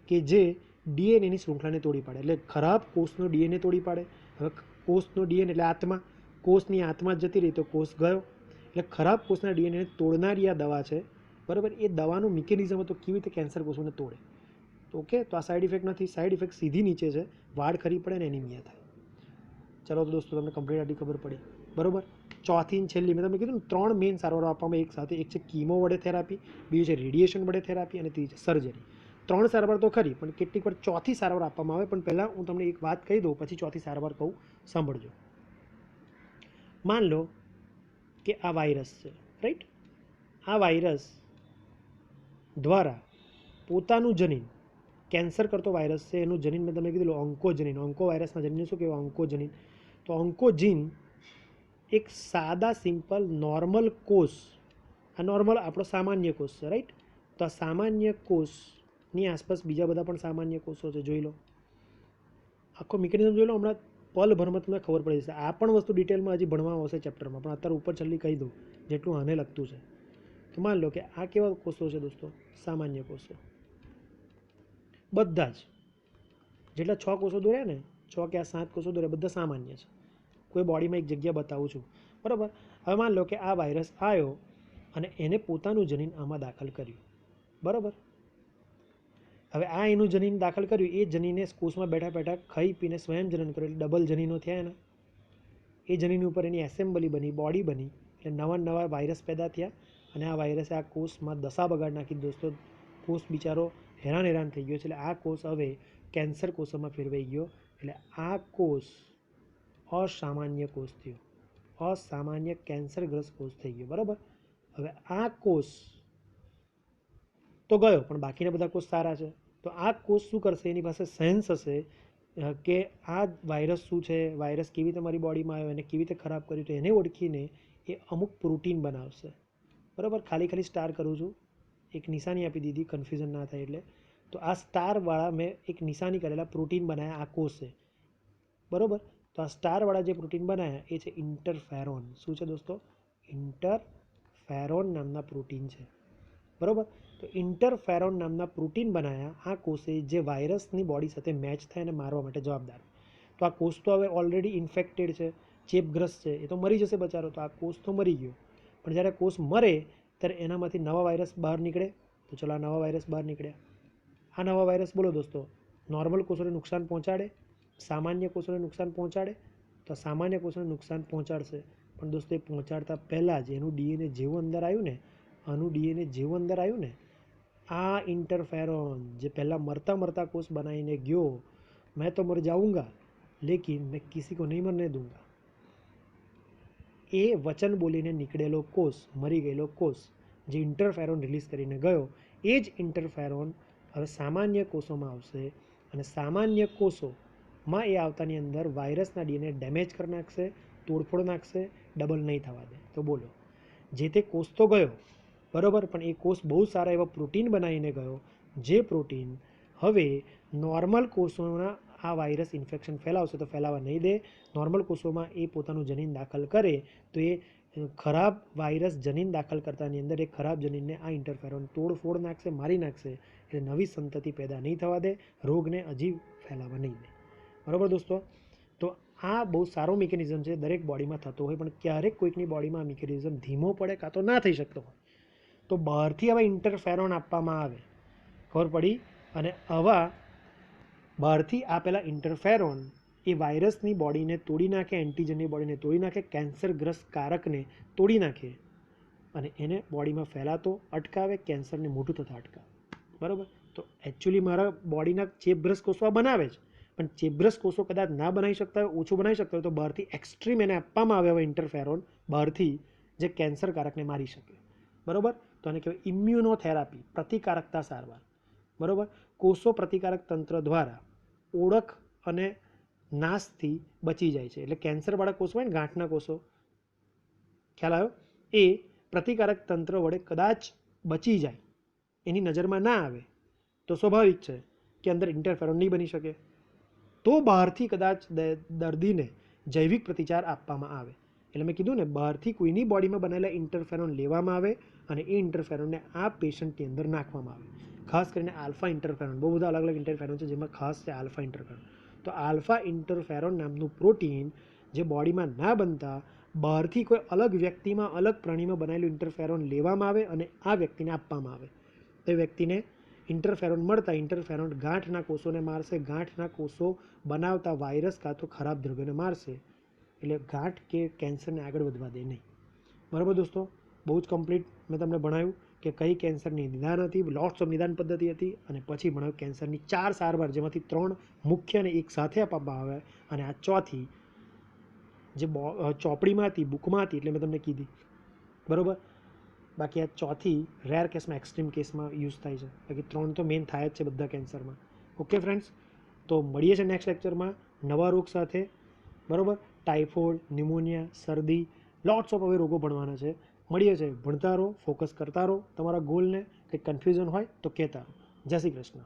કે જે ડીએનએની શૃંખલાને તોડી પાડે. એટલે ખરાબ કોષનો ડીએનએ તોડી પાડે. હવે કોષનો ડીએનએ એટલે આત્મા, કોષની આત્મા જતી રહી તો કોષ ગયો. એટલે ખરાબ કોષના ડીએનએને તોડનારી આ દવા છે, બરાબર. એ દવાનું મિકેનિઝમ હતો કેવી રીતે કેન્સર કોષોને તોડે. તો ઓકે, તો આ સાઈડ ઇફેક્ટ નથી. સાઈડ ઇફેક્ટ સીધી નીચે છે, વાળ ખરી પડે ને એનિમિયા થાય. ચલો તો દોસ્તો તમને કમ્પ્લીટ આટલી ખબર પડી, બરાબર. ચોથી ને છેલ્લી મેં તમને કીધું ને 3 મેઇન સારવારો આપવામાં એક સાથે. એક છે કીમો વડે થેરાપી, બીજું છે રેડિયેશન વડે થેરાપી, અને ત્રીજી છે સર્જરી. 3 સારવાર તો ખરી, પણ કેટલીક વાર ચોથી સારવાર આપવામાં આવે. પણ પહેલાં હું તમને એક વાત કહી દઉં, પછી ચોથી સારવાર કહું, સાંભળજો. માન લો કે આ વાયરસ છે, રાઈટ. આ વાયરસ દ્વારા પોતાનું જનીન, કેન્સર કરતો વાયરસ છે એનું જનીન મેં તમને કીધું ઓન્કોજનીન. ઓન્કો વાયરસના જનીન શું કહેવાય? ઓન્કોજનીન. તો ઓન્કોજીન એક સાદા સિમ્પલ નોર્મલ કોષ, આ નોર્મલ આપણો સામાન્ય કોષ છે, રાઈટ. તો આ સામાન્ય કોષની આસપાસ બીજા બધા પણ સામાન્ય કોષો છે, જોઈ લો. આખો મિકેનિઝમ જોઈ લો. હમણાં પલભરમાં તમને ખબર પડી જશે. આ પણ વસ્તુ ડિટેલમાં હજી ભણવામાં આવશે ચેપ્ટરમાં, પણ અત્યારે ઉપર છેલ્લી કહી દઉં જેટલું આને લગતું છે. તો માન લો કે આ કેવા કોષો છે દોસ્તો? સામાન્ય કોષો. બધા જ જેટલા 6 કોષો દોર્યા ને, 6 કે 7 કોષો દોર્યા, બધા સામાન્ય છે. કોઈ બોડીમાં એક જગ્યા બતાવું છું, બરાબર. હવે માન લો કે આ વાયરસ આવ્યો અને એને પોતાનું જનીન આમાં દાખલ કર્યું, બરાબર. હવે આ એનું જનીન દાખલ કર્યું, એ જનીને કોષમાં બેઠા બેઠા ખાઈ પીને સ્વયં જનન કર્યું, એટલે ડબલ જનીનો થયા એના. એ જનીન ઉપર એની એસેમ્બલી બની, બોડી બની, એટલે નવા વાયરસ પેદા થયા. અને આ વાયરસે આ કોષમાં દશા બગાડ નાખી દોસ્તો. કોષ બિચારો હેરાન થઈ ગયો છે. એટલે આ કોષ હવે કેન્સર કોષોમાં ફેરવાઈ ગયો. એટલે આ કોષ અસામાન્ય કોષ થયો, અસામાન્ય કેન્સરગ્રસ્ત કોષ થઈ ગયો, બરાબર. હવે આ કોષ તો ગયો, પણ બાકીના બધા કોષ સારા છે. તો આ કોષ શું કરશે? એની પાસે સેન્સ હશે કે આ વાયરસ શું છે, વાયરસ કેવી રીતે મારી બોડીમાં આવ્યો, એને કેવી રીતે ખરાબ કર્યું. તો એને ઓળખીને એ અમુક પ્રોટીન બનાવશે, બરાબર. ખાલી સ્ટાર કરું છું, એક નિશાની આપી દીધી, કન્ફ્યુઝન ના થાય એટલે. તો આ સ્ટારવાળા મેં એક નિશાની કરેલા પ્રોટીન બનાવ્યા આ કોષે, બરાબર. તો આ સ્ટારવાળા જે પ્રોટીન બનાવ્યા એ છે ઇન્ટરફેરોન. શું છે દોસ્તો? ઇન્ટરફેરોન નામના પ્રોટીન છે, બરાબર. તો ઇન્ટરફેરોન નામના પ્રોટીન બનાવ્યા આ કોષે, જે વાયરસની બોડી સાથે મેચ થાય અને મારવા માટે જવાબદાર. તો આ કોષ તો હવે ઓલરેડી ઇન્ફેક્ટેડ છે, ચેપગ્રસ્ત છે, એ તો મરી જશે બચારો. તો આ કોષ તો મરી ગયો. પણ જ્યારે કોષ મરે ત્યારે એનામાંથી નવા વાયરસ બહાર નીકળે. તો ચલો, આ નવા વાયરસ બહાર નીકળ્યા. આ નવા વાયરસ બોલો દોસ્તો, નોર્મલ કોષોને નુકસાન પહોંચાડે, સામાન્ય કોષોને નુકસાન પહોંચાડે. તો સામાન્ય કોષોને નુકસાન પહોંચાડશે, પણ દોસ્તો એ પહોંચાડતા પહેલાં જ એનું ડીએનએ જેવું અંદર આવ્યું ને, આનું ડીએનએ જેવું અંદર આવ્યું ને, આ ઇન્ટરફેરોન જે પહેલાં મરતા કોષ બનાવીને ગયો, મેં તો મર જાઉંગા લેકિન મેં કિસી કો નહીં મરને દૂંગા, એ વચન બોલીને નીકળેલો કોષ, મરી ગયેલો કોષ, જે ઇન્ટરફેરોન રિલીઝ કરીને ગયો, એ જ ઇન્ટરફેરોન હવે સામાન્ય કોષોમાં આવશે. અને સામાન્ય કોષોમાં એ આવતાની અંદર વાયરસના ડીએનએ ડેમેજ કરી નાખશે, તોડફોડ નાખશે, ડબલ નહીં થવા દે. તો બોલો, જે તે કોષ તો ગયો, બરાબર, પણ એ કોષ બહુ સારા એવા પ્રોટીન બનાવીને ગયો, જે પ્રોટીન હવે નોર્મલ કોષોના આ વાયરસ ઇન્ફેક્શન ફેલાવશે તો ફેલાવા નહીં દે. નોર્મલ કોષોમાં એ પોતાનું જનીન દાખલ કરે તો એ ખરાબ વાયરસ જનીન દાખલ કરતાની અંદર એ ખરાબ જનીનને આ ઇન્ટરફેરોન તોડફોડ નાખશે, મારી નાખશે. એટલે નવી સંતતિ પેદા નહીં થવા દે, રોગને હજી ફેલાવા નહીં દે, બરાબર દોસ્તો. તો આ બહુ સારો મિકેનિઝમ છે, દરેક બોડીમાં થતો હોય, પણ ક્યારેક કોઈકની બોડીમાં આ મિકેનિઝમ ધીમો પડે કાં તો ના થઈ શકતો હોય. તો બહારથી આવા ઇન્ટરફેરોન આપવામાં આવે, ખબર પડી. અને આવા બહારથી આપેલા ઇન્ટરફેરોન એ વાયરસની બોડીને તોડી નાખે, એન્ટીજનની બોડીને તોડી નાખે, કેન્સરગ્રસ્ત કારકને તોડી નાખે. અને એને બોડીમાં ફેલાતો અટકાવે, કેન્સરને મોટું થતાં અટકાવે. બરાબર. તો એકચ્યુઅલી મારા બોડીના ચેપગ્રસ્ત કોષો બનાવે છે, પણ ચેપગ્રસ્ત કોષો કદાચ ના બનાવી શકતા હોય, ઓછું બનાવી શકતા હોય, તો બહારથી એક્સ્ટ્રીમ એને આપવામાં આવે હવે ઇન્ટરફેરોન બહારથી, જે કેન્સરકારકને મારી શકે. બરાબર. તો આને કહેવાય ઇમ્યુનોથેરાપી, પ્રતિકારકતા સારવાર. બરાબર. કોષો પ્રતિકારક તંત્ર દ્વારા ઓળખ અને નાશથી બચી જાય છે. એટલે કેન્સરવાળા કોષો હોય ને, ગાંઠના કોષો, ખ્યાલ આવ્યો, એ પ્રતિકારક તંત્ર વડે કદાચ બચી જાય, એની નજરમાં ના આવે, તો સ્વાભાવિક છે કે અંદર ઇન્ટરફેરોન નહીં બની શકે. તો બહારથી કદાચ દર્દીને જૈવિક પ્રતિચાર આપવામાં આવે. એટલે મેં કીધું ને, બહારથી કોઈની બોડીમાં બનેલા ઇન્ટરફેરોન લેવામાં આવે અને એ ઇન્ટરફેરોનને આ પેશન્ટની અંદર નાખવામાં આવે. ખાસ કરીને આલ્ફા ઇન્ટરફેરોન, બહુ બધા અલગ અલગ ઇન્ટરફેરોન છે, જેમાં ખાસ છે આલ્ફા ઇન્ટરફેરોન. તો આલ્ફા ઇન્ટરફેરોન નામનું પ્રોટીન જે બોડીમાં ના બનતા, બહારથી કોઈ અલગ વ્યક્તિમાં, અલગ પ્રાણીમાં બનાવેલું ઇન્ટરફેરોન લેવામાં આવે અને આ વ્યક્તિને આપવામાં આવે. તો એ વ્યક્તિને ઇન્ટરફેરોન મળતા, ઇન્ટરફેરોન ગાંઠના કોષોને મારશે, ગાંઠના કોષો બનાવતા વાયરસ કાં તો ખરાબ દ્રવ્યને મારશે, એટલે ગાંઠ કે કેન્સરને આગળ વધવા દે નહીં. બરાબર દોસ્તો, બહુ જ કમ્પ્લીટ મેં તમને ભણાવ્યું કે કઈ કેન્સરની નિદાન હતી, લોટ્સ ઓફ નિદાન પદ્ધતિ હતી, અને પછી ભણાવ્યું કેન્સરની 4 સારવાર, જેમાંથી 3 મુખ્ય અને એક સાથે આપવામાં આવે, અને આ ચોથી જે ચોપડીમાં હતી, બુકમાં હતી, એટલે મેં તમને કીધી. બરાબર. બાકી આ ચોથી રેર કેસમાં, એક્સ્ટ્રીમ કેસમાં યુઝ થાય છે. બાકી 3 તો મેઇન થાય જ છે બધા કેન્સરમાં. ઓકે ફ્રેન્ડ્સ, તો મળીએ છીએ નેક્સ્ટ લેક્ચરમાં નવા રોગ સાથે. બરાબર. ટાઇફોઇડ, ન્યુમોનિયા, શરદી, લોટ્સ ઓફ હવે રોગો ભણવાના છે. મળીએ છીએ. ભણતા રહો, ફોકસ કરતા રહો તમારા ગોલને. કંઈક કન્ફ્યુઝન હોય તો કહેતા રહો. જય શ્રી કૃષ્ણ.